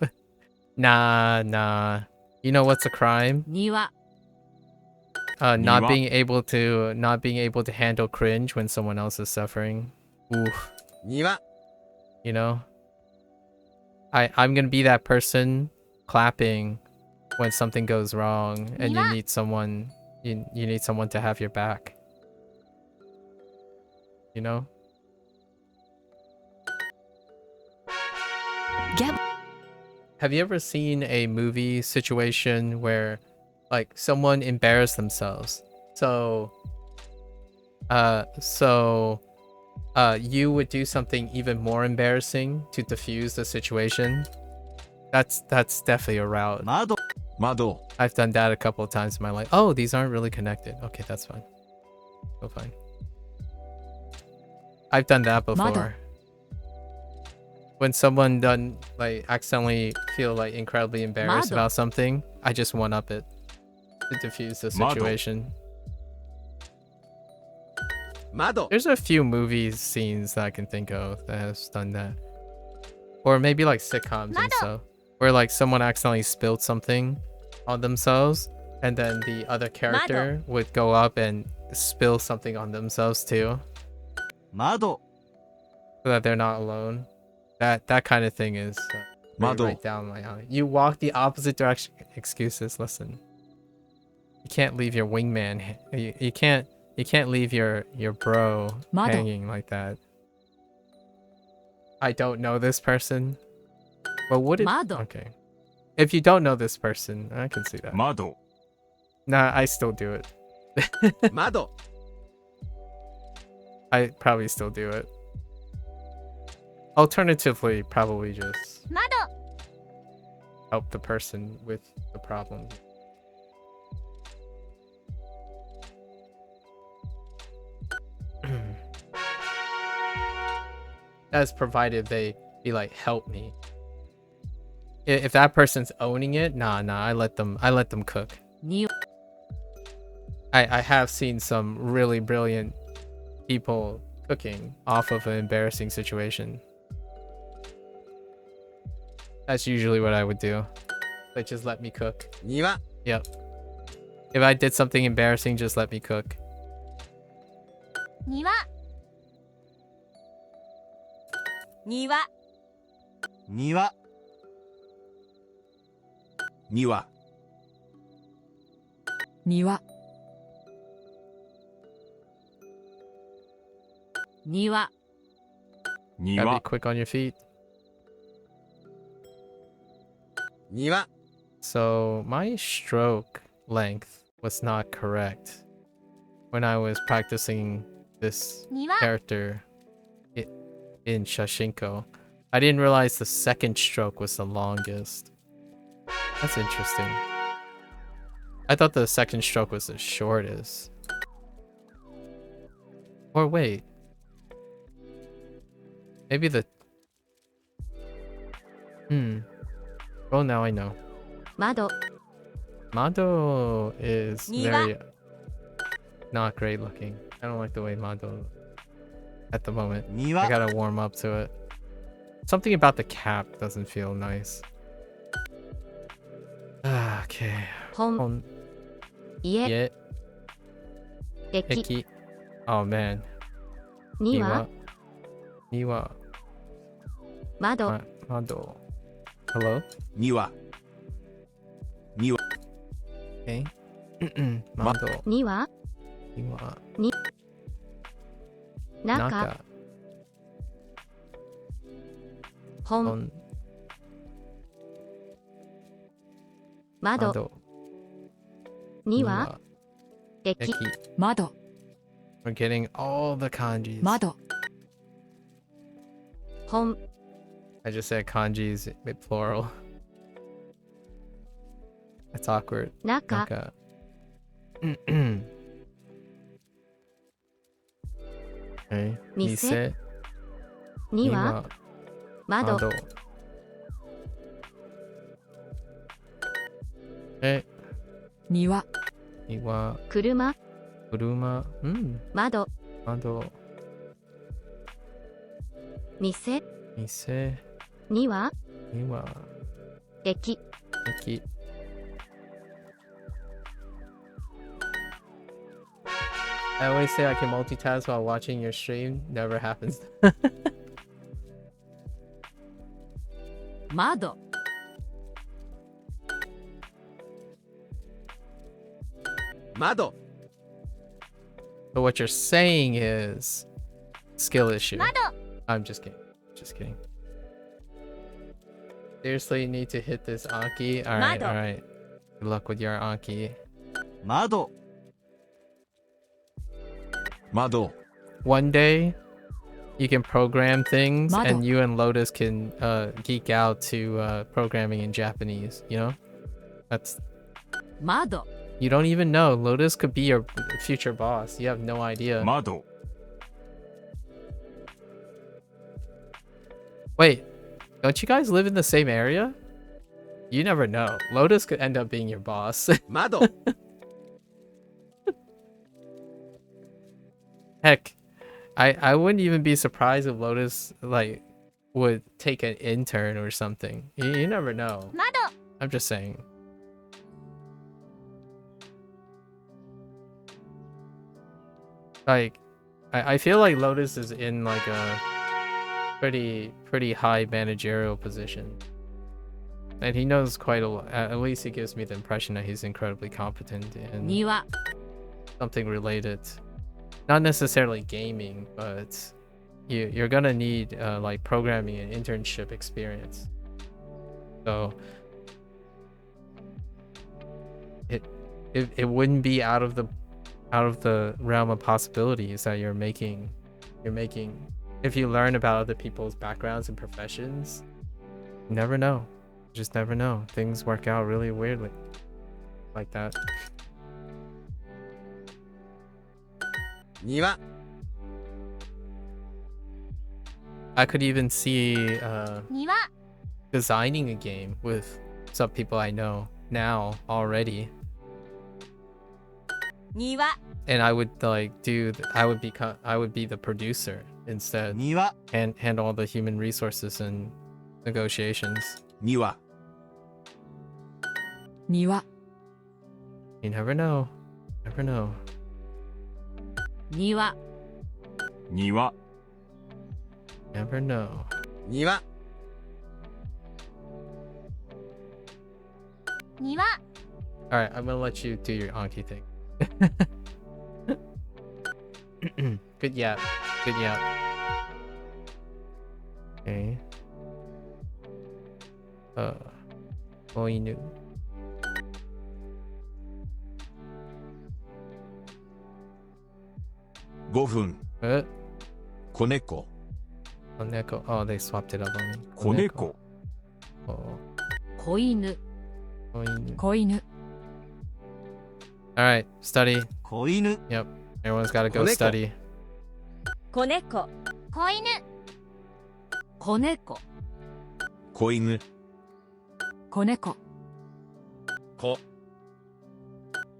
Nah. You know what's a crime? 庭 Not Niwa. being able to handle cringe when someone else is suffering. Oof. 庭 You know? I'm gonna be that person clapping when something goes wrong and you Niwa. need someone you need someone to have your back. You know? Gab Have you ever seen a movie situation where like someone embarrassed themselves? So you would do something even more embarrassing to diffuse the situation? That's definitely a route. 窓 窓 I've done that a couple of times in my life. Oh, these aren't really connected. Okay, that's fine. Go fine. I've done that before. Mado. When someone done like accidentally feel like incredibly embarrassed Mado. about something, I just one up it to diffuse the Mado. situation. 窓 There's a few movies scenes that I can think of that has done that. Or maybe like sitcoms and stuff. Where like someone accidentally spilled something on themselves and then the other character would go up and spill something on themselves too. 窓 So that they're not alone. That kind of thing is Mado. right down my alley. You walk the opposite direction. Excuses, listen. You can't leave your wingman. You can't leave your bro Mado. hanging like that. I don't know this person. But would it? Mado. Okay. If you don't know this person, I can see that. 窓 Nah, I still do it. 窓 I probably still do it. Alternatively, probably just 窓 help the person with the problem. As provided they be like, help me. If that person's owning it, nah, I let them cook. に I have seen some really brilliant people cooking off of an embarrassing situation. That's usually what I would do. They just let me cook. 庭 Yep. If I did something embarrassing, just let me cook. 庭 庭 庭 庭 庭庭 Gotta be 庭 quick on your feet. 庭 So my stroke length was not correct when I was practicing this 庭 character in Shashinko. I didn't realize the second stroke was the longest. That's interesting. I thought the second stroke was the shortest. Or wait. Maybe the... Well, now I know. 窓 Mado is Niwa. very not great looking. I don't like the way Mado at the moment. I 庭 gotta warm up to it. Something about the cap doesn't feel nice. Okay. 本 On 家 yeah, 駅 Eki. Oh man. 庭 Niwa. 窓 Mado. Hello? 庭 Okay. Mado. 庭 Niwa. 中 Naka. 本 On 窓 Mado. 庭 駅 Eki. 窓 We're getting all the kanjis. 窓 本 I just said kanjis with plural. That's awkward. 中 Naka. Okay. Mise. Mise. 庭 窓 Mado. Okay. 庭 Niwa. 車 Kuruma. 窓 Mado. 店 Mise. 庭 Niwa. 駅 Eki. I always say I can multitask while watching your stream. Never happens. 窓 窓 But what you're saying is skill issue. 窓 I'm just kidding. Just kidding. Seriously, you need to hit this Anki. Alright, Mado. alright. Good luck with your Anki. 窓 窓 One day, you can program things, Mado. and you and Lotus can geek out to programming in Japanese. You know, that's 窓 you don't even know. Lotus could be your future boss. You have no idea. 窓 Wait, don't you guys live in the same area? You never know. Lotus could end up being your boss. 窓 Heck, I wouldn't even be surprised if Lotus like would take an intern or something. You never know. 窓 I'm just saying. Like, I feel like Lotus is in like a pretty high managerial position. And he knows quite a lot. At least he gives me the impression that he's incredibly competent in 庭 something related. Not necessarily gaming, but you're gonna need like programming and internship experience. So it wouldn't be out of the realm of possibilities that you're making if you learn about other people's backgrounds and professions. You never know. You just never know. Things work out really weirdly like that. 庭 I could even see 庭 designing a game with some people I know now already. 庭 And I would like I would be the producer instead 庭 and handle all the human resources and negotiations. 庭 庭 You never know. Never know. 庭 庭 Never know. 庭 庭 Alright, I'm gonna let you do your Anki thing. Good yap. Good yap. Okay. Oinu. 5分 What? 子猫 Oh, Neko. Oh, they swapped it up on me. 子猫 Oh, 子犬 Oinu. 子犬 Alright, study. 子犬 Yep. Everyone's gotta go Koneko. study. 子猫子犬子猫子犬子猫子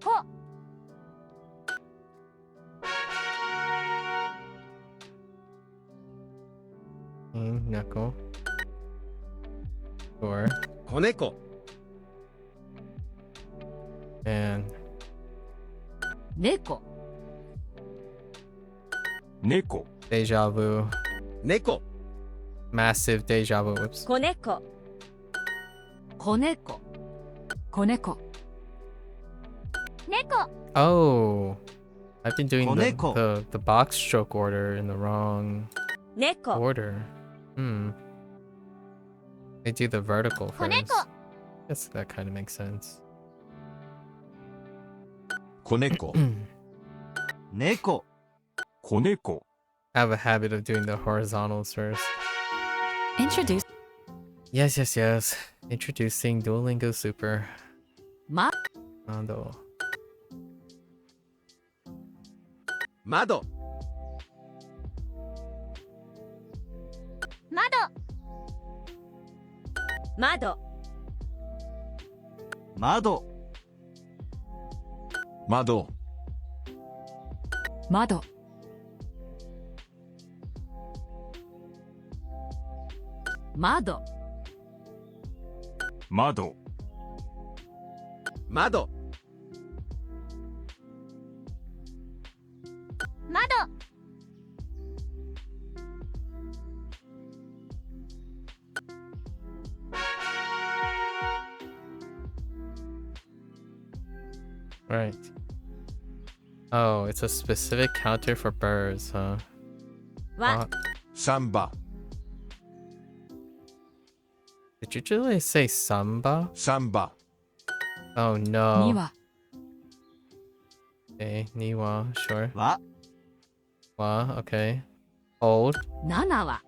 子 Neko. Sure. 子猫 And 猫 猫 deja vu. 猫 Massive deja vu. Whoops. 子猫子猫子猫 猫 Oh. I've been doing Koneko. the box stroke order in the wrong 猫 order. They do the vertical first. Koneko. Guess that kind of makes sense. 子猫 猫 子猫 I have a habit of doing the horizontals first. Introduce Yes, yes, yes. Introducing Duolingo Super. ま Ando. 窓 窓窓窓窓窓窓窓窓 窓 Right. Oh, it's a specific counter for birds, huh? わ samba Did you really say samba? samba Oh に no. は Okay, niwa, sure. わ Wa, okay. Old. 7は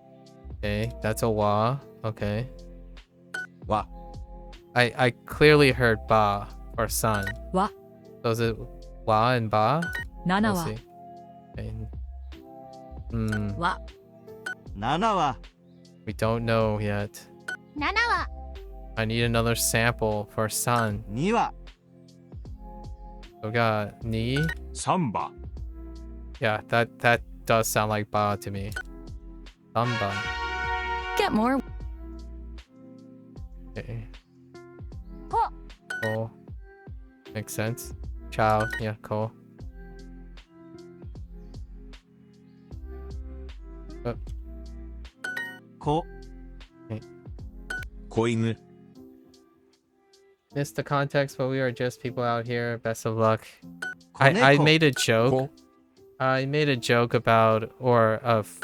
Okay, that's a wa. Okay. わ I clearly heard ba or sun. わ So is it wa and ba? 7 Let's は see. Okay. は7は We don't know yet. 7は I need another sample for sun. 2は So we got ni. サンバ Yeah, does sound like ba to me. Samba. Get more. Okay. Ko. Cool. Makes sense. Ciao. Yeah, cool. Oh, こ 子犬 missed the context, but we are just people out here. Best of luck. 子 I 猫 made a joke. 子 I made a joke about, or of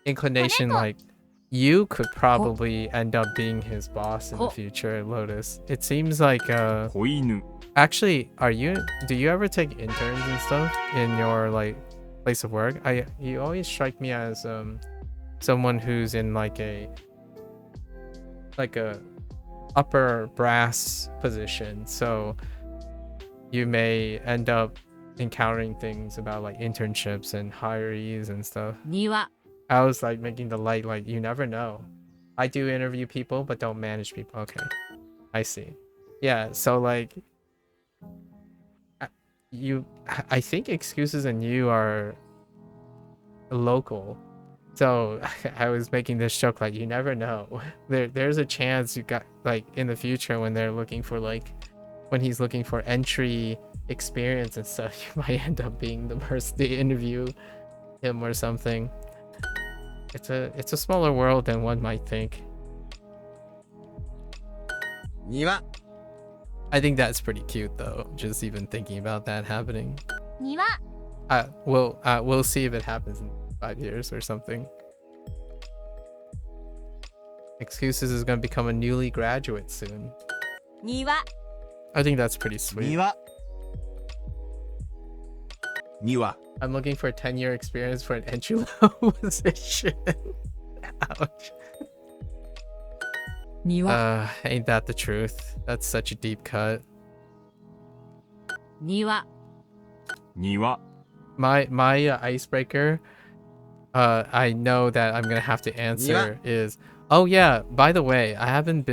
inclination, like you could probably end up being his boss in the future, Lotus. It seems like子犬 actually, do you ever take interns and stuff in your like place of work? You always strike me as someone who's in like a upper brass position, so you may end up encountering things about like internships and hirees and stuff. 庭 I was like making the light, like you never know. I do interview people but don't manage people. Okay, I see. Yeah, so like I think Excuses and you are local, so I was making this joke, like you never know. There's a chance you got like in the future when they're looking for like when he's looking for entry experience and stuff, you might end up being the person to interview him or something. It's a smaller world than one might think. 庭 I think that's pretty cute though, just even thinking about that happening. 庭 We'll see if it happens in 5 years or something. Excuses is gonna become a newly graduate soon. 庭 I think that's pretty sweet. 庭 庭 I'm looking for a 10-year experience for an entry level position. Ouch. 庭 Ain't that the truth? That's such a deep cut. 庭 庭 My icebreaker, I know that I'm gonna have to answer is, oh yeah, by the way, I haven't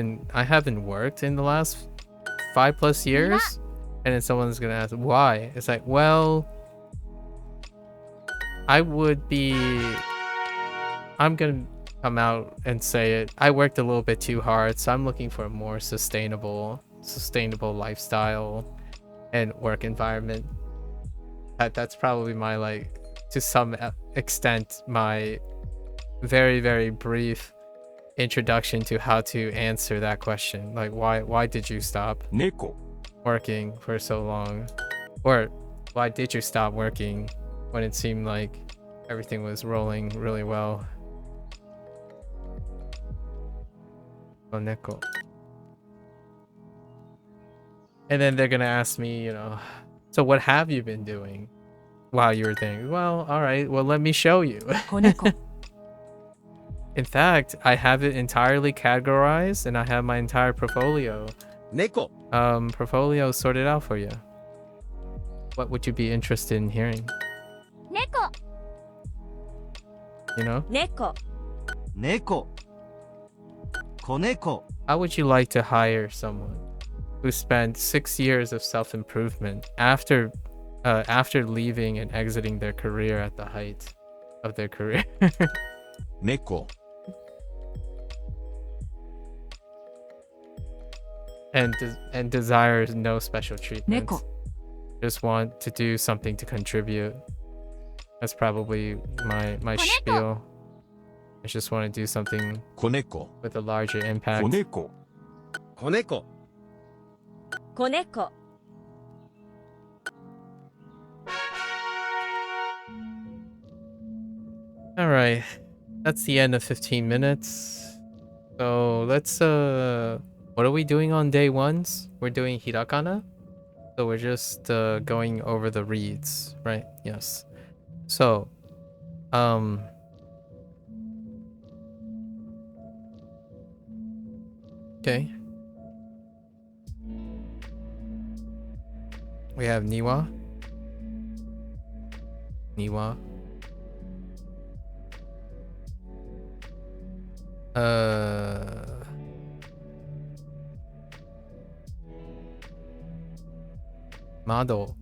worked in the last 5+ years, and then someone's gonna ask why. It's like, well, I'm gonna come out and say it. I worked a little bit too hard, so I'm looking for a more sustainable lifestyle and work environment. That's probably my, like, to some extent, my very, very brief introduction to how to answer that question. Like, why did you stop 猫 working for so long? Or why did you stop working when it seemed like everything was rolling really well? Oneko. And then they're gonna ask me, so what have you been doing while you were thinking? Well, all right, well, let me show you. 子猫 In fact, I have it entirely categorized and I have my entire portfolio 猫 sorted out for you. What would you be interested in hearing? 猫 You know? 猫 猫 子猫 How would you like to hire someone who spent 6 years of self-improvement after leaving and exiting their career at the height of their career? 猫 and desires no special treatment. 猫 Just want to do something to contribute. That's probably my spiel. I just want to do something 子猫 with a larger impact. 子猫子猫子猫 All right, that's the end of 15 minutes. So let's what are we doing on day ones? We're doing hiragana. So we're just going over the reads, right? Yes. So okay. We have Niwa. Mado.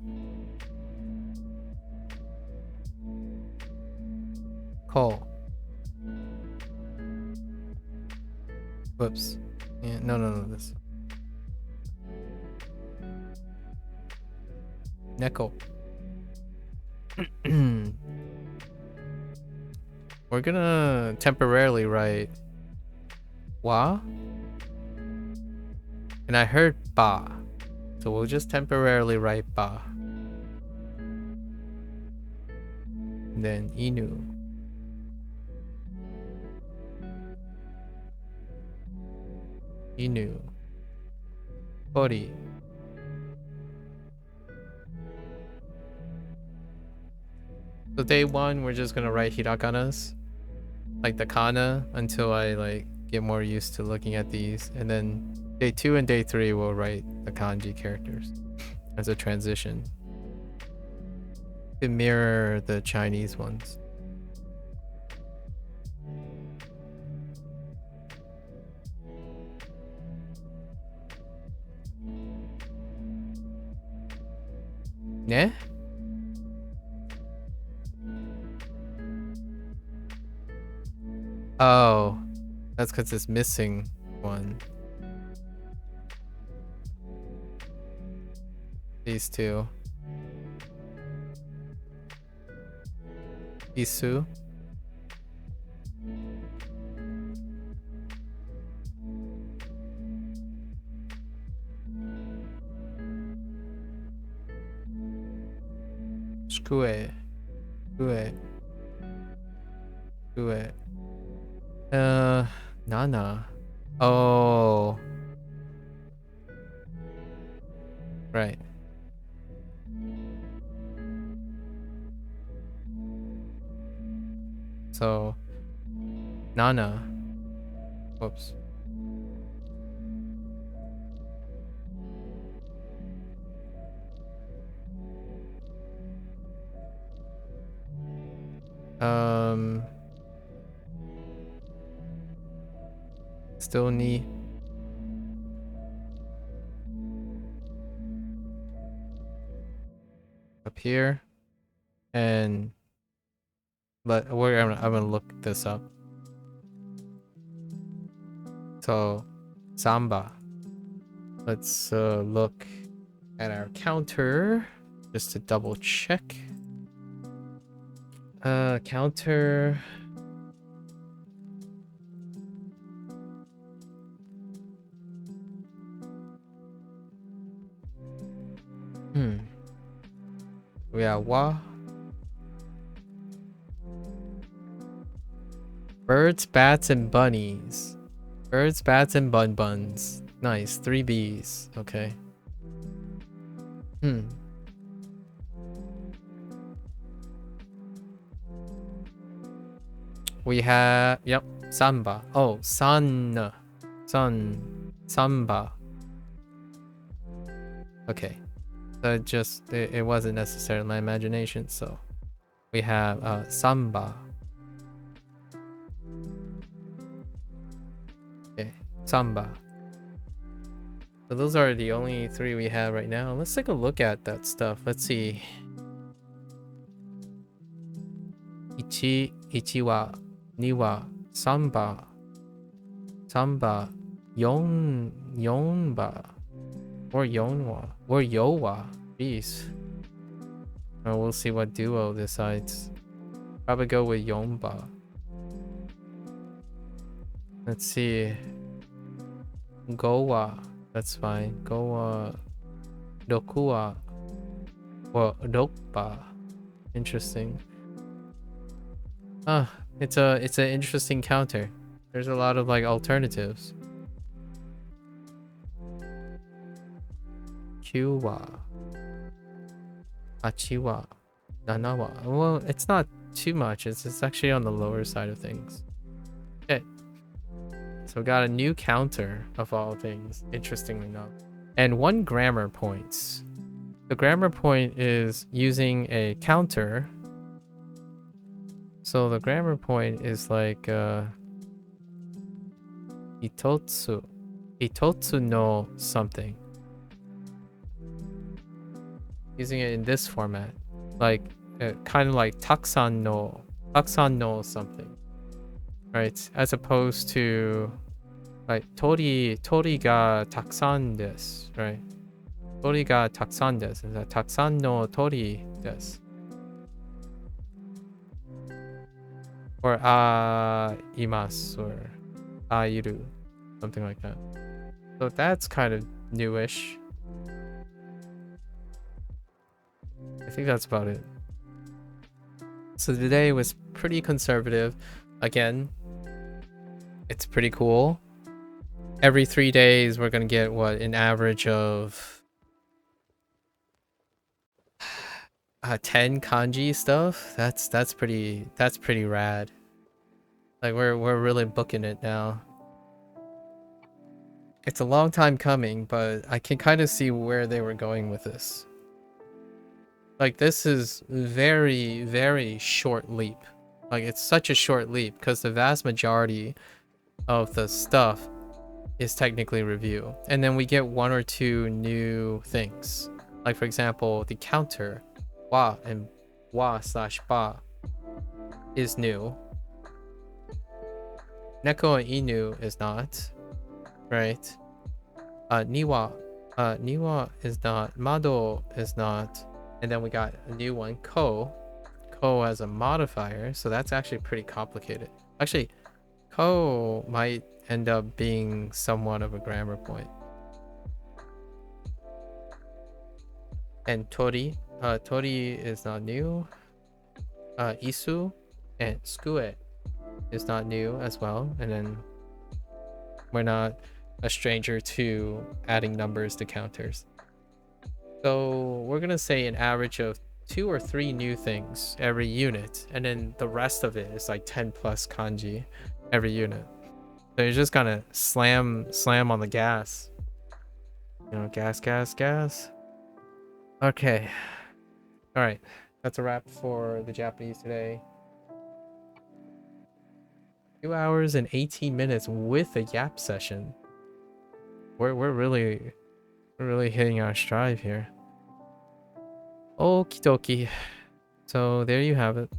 Whoops. Yeah, no, this. Neko. We're gonna temporarily write wa. And I heard ba. So we'll just temporarily write ba. And then inu. Inu. Hori. So day one, we're just gonna write hirakanas, like the kana, until I like get more used to looking at these. And then day 2 and day 3, we'll write the kanji characters as a transition to mirror the Chinese ones. Ne? Oh, that's because it's missing one. These two. Isu. Skue. Skue. Skue. Nana. Oh. Right. So, Nana. Whoops. Still ni. Up here. And I'm gonna look this up. So, samba. Let's look at our counter just to double check. Counter. We have wa. Birds, bats, and bunnies. Birds, bats, and buns. Nice. 3 B's. Okay. We have, yep, samba. Oh, sun. Samba. Okay. So it wasn't necessarily my imagination, so we have samba. Okay, samba. So those are the only 3 we have right now. Let's take a look at that stuff. Let's see. Ichi wa, ni wa, samba, yonba, or yonwa, or yowa. Jeez. We'll see what duo decides. Probably go with yonba. Let's see. Gowa. That's fine. Gowa. Dokua. Or dokpa. Interesting. It's an interesting counter. There's a lot of like alternatives. Kyuwa. Achiwa. Nanawa. Well, it's not too much. It's actually on the lower side of things. Okay. So we got a new counter of all things, interestingly enough. And 1 grammar points. The grammar point is using a counter. So the grammar point is like itotsu. Itotsu no something. Using it in this format. Like kind of like taksan no something. Right? As opposed to Right, tori ga takusan desu, right? Tori ga takusan desu. Takusan no tori desu. Or imasu or iru, something like that. So that's kind of newish. I think that's about it. So today was pretty conservative. Again, it's pretty cool. Every 3 days we're gonna get what, an average of 10 kanji stuff. That's pretty rad. Like we're really booking it now. It's a long time coming, but I can kind of see where they were going with this. Like this is very, very short leap. Like it's such a short leap because the vast majority of the stuff is technically review. And then we get 1 or 2 new things. Like for example, the counter wa and wa/ba is new. Neko and inu is not, right? Niwa is not. Mado is not. And then we got a new one, ko as a modifier. So that's actually pretty complicated. Actually, ko might end up being somewhat of a grammar point. And tori is not new. Isu and skue is not new as well. And then we're not a stranger to adding numbers to counters. So we're gonna say an average of 2 or 3 new things every unit, and then the rest of it is like 10 plus kanji every unit. So you're just gonna slam on the gas. You know, gas. Okay. All right. That's a wrap for the Japanese today. 2 hours and 18 minutes with a yap session. We're really hitting our stride here. Okie dokie. So there you have it.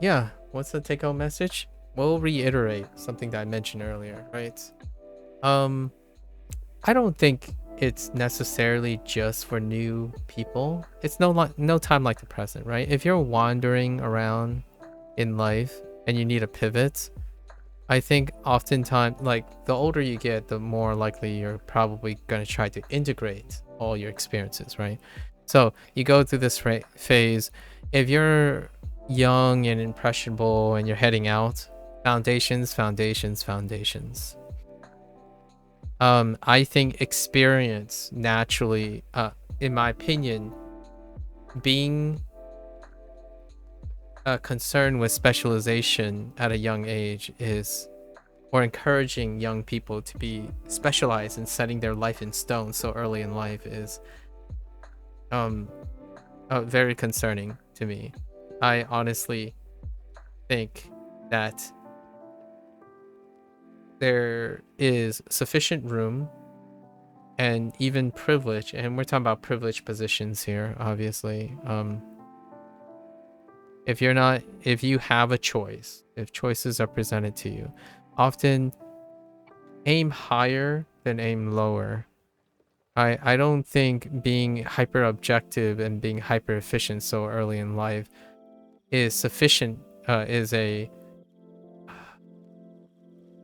Yeah, what's the take-home message? We'll reiterate something that I mentioned earlier, right? I don't think it's necessarily just for new people. It's no time like the present, right? If you're wandering around in life and you need a pivot, I think oftentimes, like, the older you get, the more likely you're probably going to try to integrate all your experiences, right? So you go through this phase. If you're young and impressionable and you're heading out, foundations. I think experience naturally, in my opinion, being concerned with specialization at a young age is, or encouraging young people to be specialized and setting their life in stone so early in life is very concerning to me. I honestly think that there is sufficient room and even privilege, and we're talking about privileged positions here, obviously. If you have a choice, if choices are presented to you, often aim higher than aim lower. I don't think being hyper objective and being hyper efficient so early in life is sufficient, is a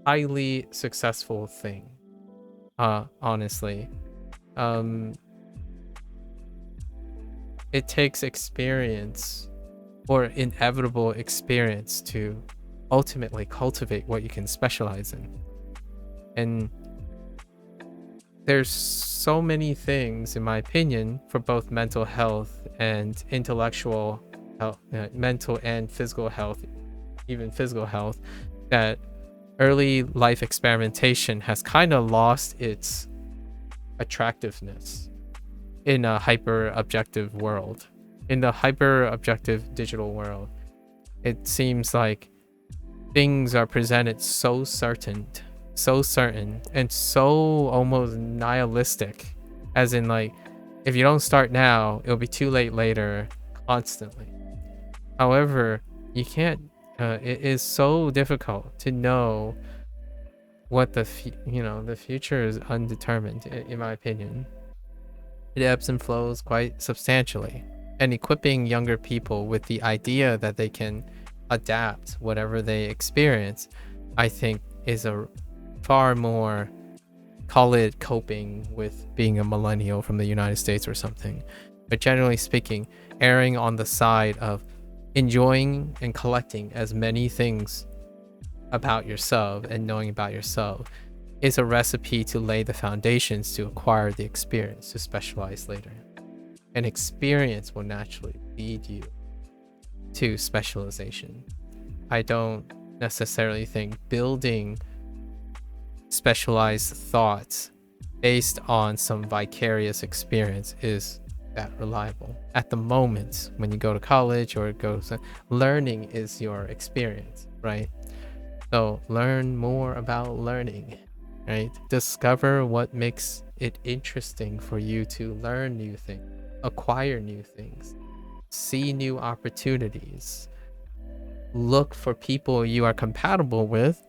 highly successful thing, honestly. It takes experience, or inevitable experience, to ultimately cultivate what you can specialize in. And there's so many things, in my opinion, for both mental health and intellectual health, mental and physical health, even physical health, that early life experimentation has kind of lost its attractiveness in a hyper objective world. In the hyper objective digital world, it seems like things are presented so certain and so almost nihilistic, as in, like, if you don't start now, it'll be too late later, constantly. However, you can't It is so difficult to know what the future is undetermined, in my opinion. It ebbs and flows quite substantially, and equipping younger people with the idea that they can adapt whatever they experience, I think, is a far more, call it coping with being a millennial from the United States or something, but generally speaking, erring on the side of enjoying and collecting as many things about yourself and knowing about yourself is a recipe to lay the foundations to acquire the experience to specialize later. And experience will naturally lead you to specialization. I don't necessarily think building specialized thoughts based on some vicarious experience is that reliable. At the moment, when you go to college or learning is your experience, right? So learn more about learning, right? Discover what makes it interesting for you to learn new things, acquire new things, see new opportunities, look for people you are compatible with,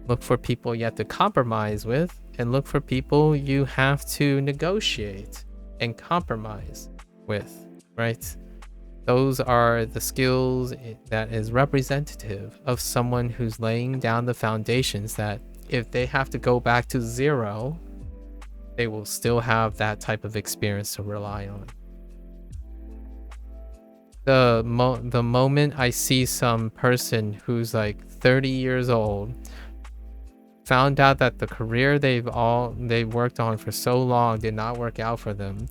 look for people you have to compromise with, and look for people you have to negotiate and compromise with, right? Those are the skills that is representative of someone who's laying down the foundations that if they have to go back to zero, they will still have that type of experience to rely on. The moment I see some person who's like 30 years old, found out that the career they've worked on for so long did not work out for them,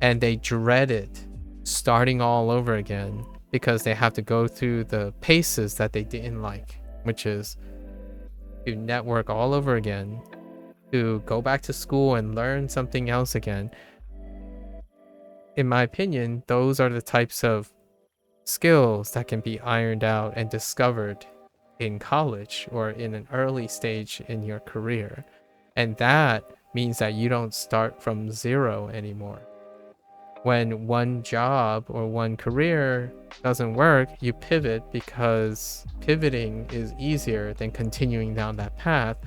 and they dreaded starting all over again because they have to go through the paces that they didn't like, which is to network all over again, to go back to school and learn something else again. In my opinion, those are the types of skills that can be ironed out and discovered in college or in an early stage in your career. And that means that you don't start from zero anymore. When one job or one career doesn't work, you pivot because pivoting is easier than continuing down that path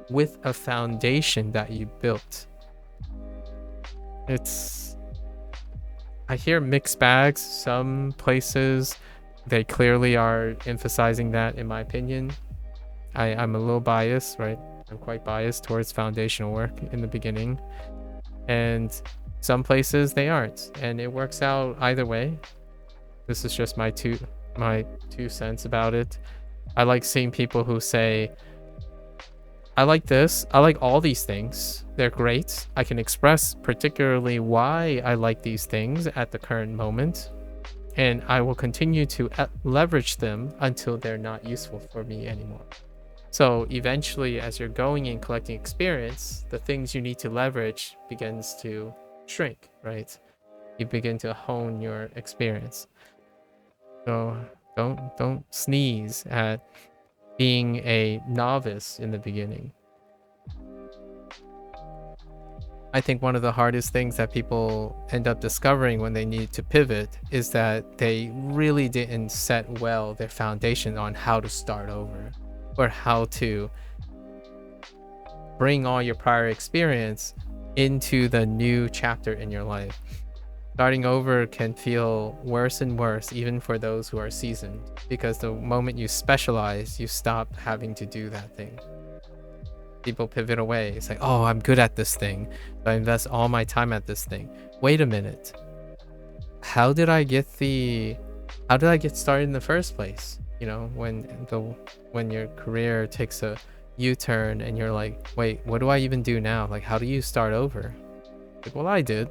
with a foundation that you built. I hear mixed bags. Some places, they clearly are emphasizing that, in my opinion. I'm a little biased, right? I'm quite biased towards foundational work in the beginning. And some places they aren't, and it works out either way. This is just my two cents about it. I like seeing people who say, I like this, I like all these things, they're great, I can express particularly why I like these things at the current moment, and I will continue to leverage them until they're not useful for me anymore. So eventually, as you're going and collecting experience, the things you need to leverage begins to shrink, right? You begin to hone your experience. So don't sneeze at being a novice in the beginning. I think one of the hardest things that people end up discovering when they need to pivot is that they really didn't set well their foundation on how to start over, or how to bring all your prior experience into the new chapter in your life. Starting over can feel worse and worse, even for those who are seasoned, because the moment you specialize, you stop having to do that thing. People pivot away. It's like, oh, I'm good at this thing, so I invest all my time at this thing. Wait a minute. How did I get started in the first place? You know, when your career takes a U-turn and you're like, wait, what do I even do now? Like, how do you start over? Like, well, I did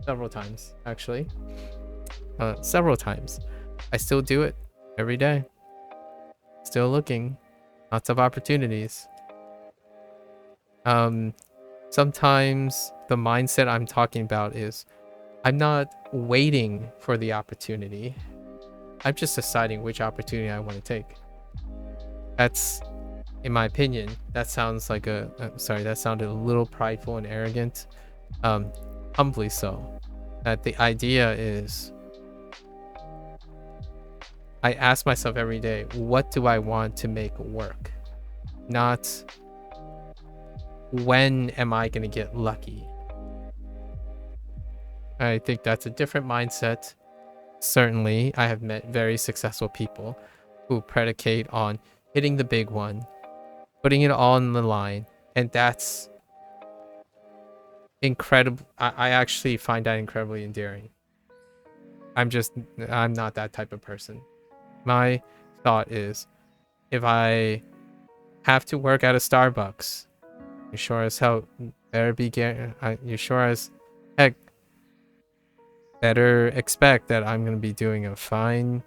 several times, actually. Several times. I still do it every day. Still looking. Lots of opportunities. Sometimes the mindset I'm talking about is I'm not waiting for the opportunity. I'm just deciding which opportunity I want to take. That's, in my opinion, that sounds like that sounded a little prideful and arrogant. Humbly so. That the idea is I ask myself every day, what do I want to make work? Not when am I going to get lucky? I think that's a different mindset. Certainly, I have met very successful people who predicate on hitting the big one, putting it all on the line, and that's incredible. I actually find that incredibly endearing. I'm not that type of person. My thought is, if I have to work at a Starbucks, you sure as hell better be you sure as heck better expect that I'm gonna be doing a fine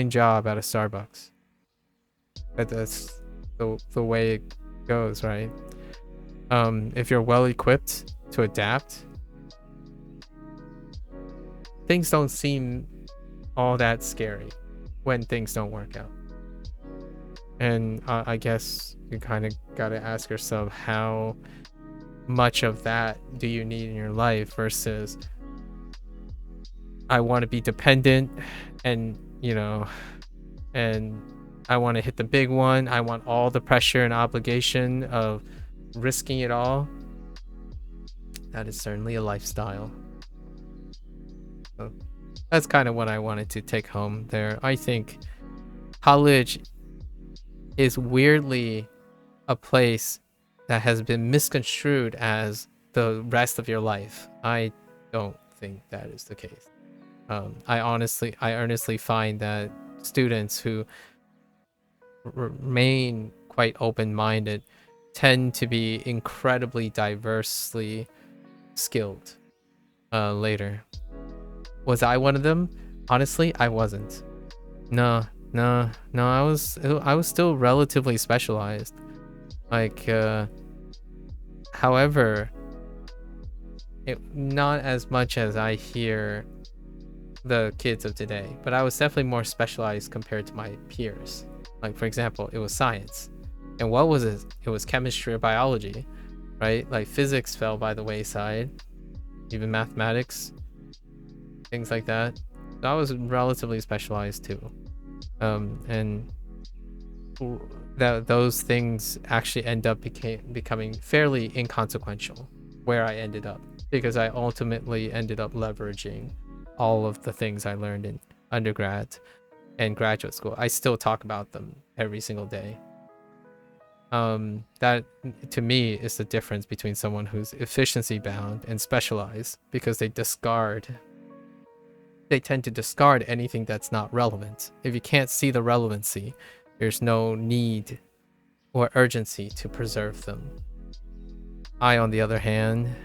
job at a Starbucks. But that's the way it goes, right? If you're well equipped to adapt, things don't seem all that scary when things don't work out. And I guess you kind of got to ask yourself, how much of that do you need in your life versus I want to be dependent and, and I want to hit the big one. I want all the pressure and obligation of risking it all. That is certainly a lifestyle. So that's kind of what I wanted to take home there. I think college is weirdly a place that has been misconstrued as the rest of your life. I don't think that is the case. I earnestly find that students who remain quite open-minded tend to be incredibly diversely skilled later. Was I one of them? Honestly, I wasn't. No, I was still relatively specialized. Like, however, not as much as I hear the kids of today, but I was definitely more specialized compared to my peers. Like, for example, it was science. And what was it? It was chemistry or biology, right? Like, physics fell by the wayside, even mathematics, things like that. So I was relatively specialized too. And those things actually end up becoming fairly inconsequential where I ended up, because I ultimately ended up leveraging all of the things I learned in undergrad and graduate school. I still talk about them every single day. That to me is the difference between someone who's efficiency bound and specialized, because they tend to discard anything that's not relevant. If you can't see the relevancy, there's no need or urgency to preserve them. I, on the other hand,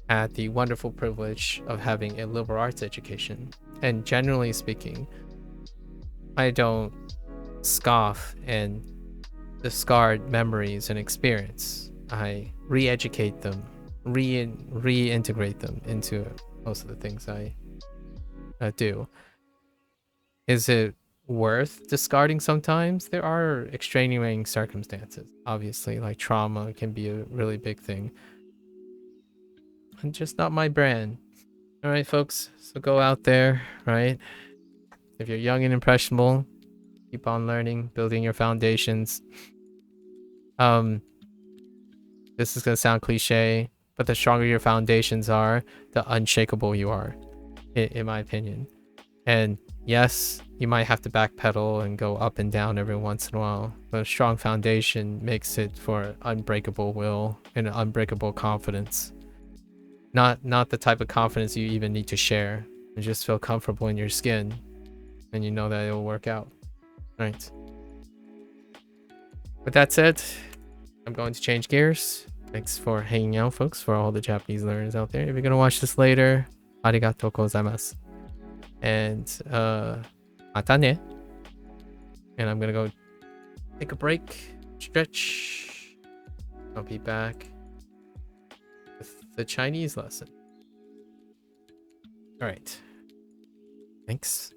had the wonderful privilege of having a liberal arts education. And generally speaking, I don't scoff and discard memories and experience. I re-educate them, reintegrate them into most of the things I do. Is it worth discarding sometimes? There are extenuating circumstances, obviously, like trauma can be a really big thing. And just not my brand. All right, folks, so go out there, right? If you're young and impressionable, keep on learning, building your foundations. This is gonna sound cliche, but the stronger your foundations are, the unshakable you are, in my opinion. And yes, you might have to backpedal and go up and down every once in a while, but a strong foundation makes it for unbreakable will and unbreakable confidence. Not the type of confidence you even need to share. You just feel comfortable in your skin and you know that it will work out. All right. With that said, I'm going to change gears. Thanks for hanging out, folks, for all the Japanese learners out there. If you're gonna watch this later, arigatou gozaimasu. And mata ne. And I'm gonna go take a break, stretch. I'll be back with the Chinese lesson. All right. Thanks.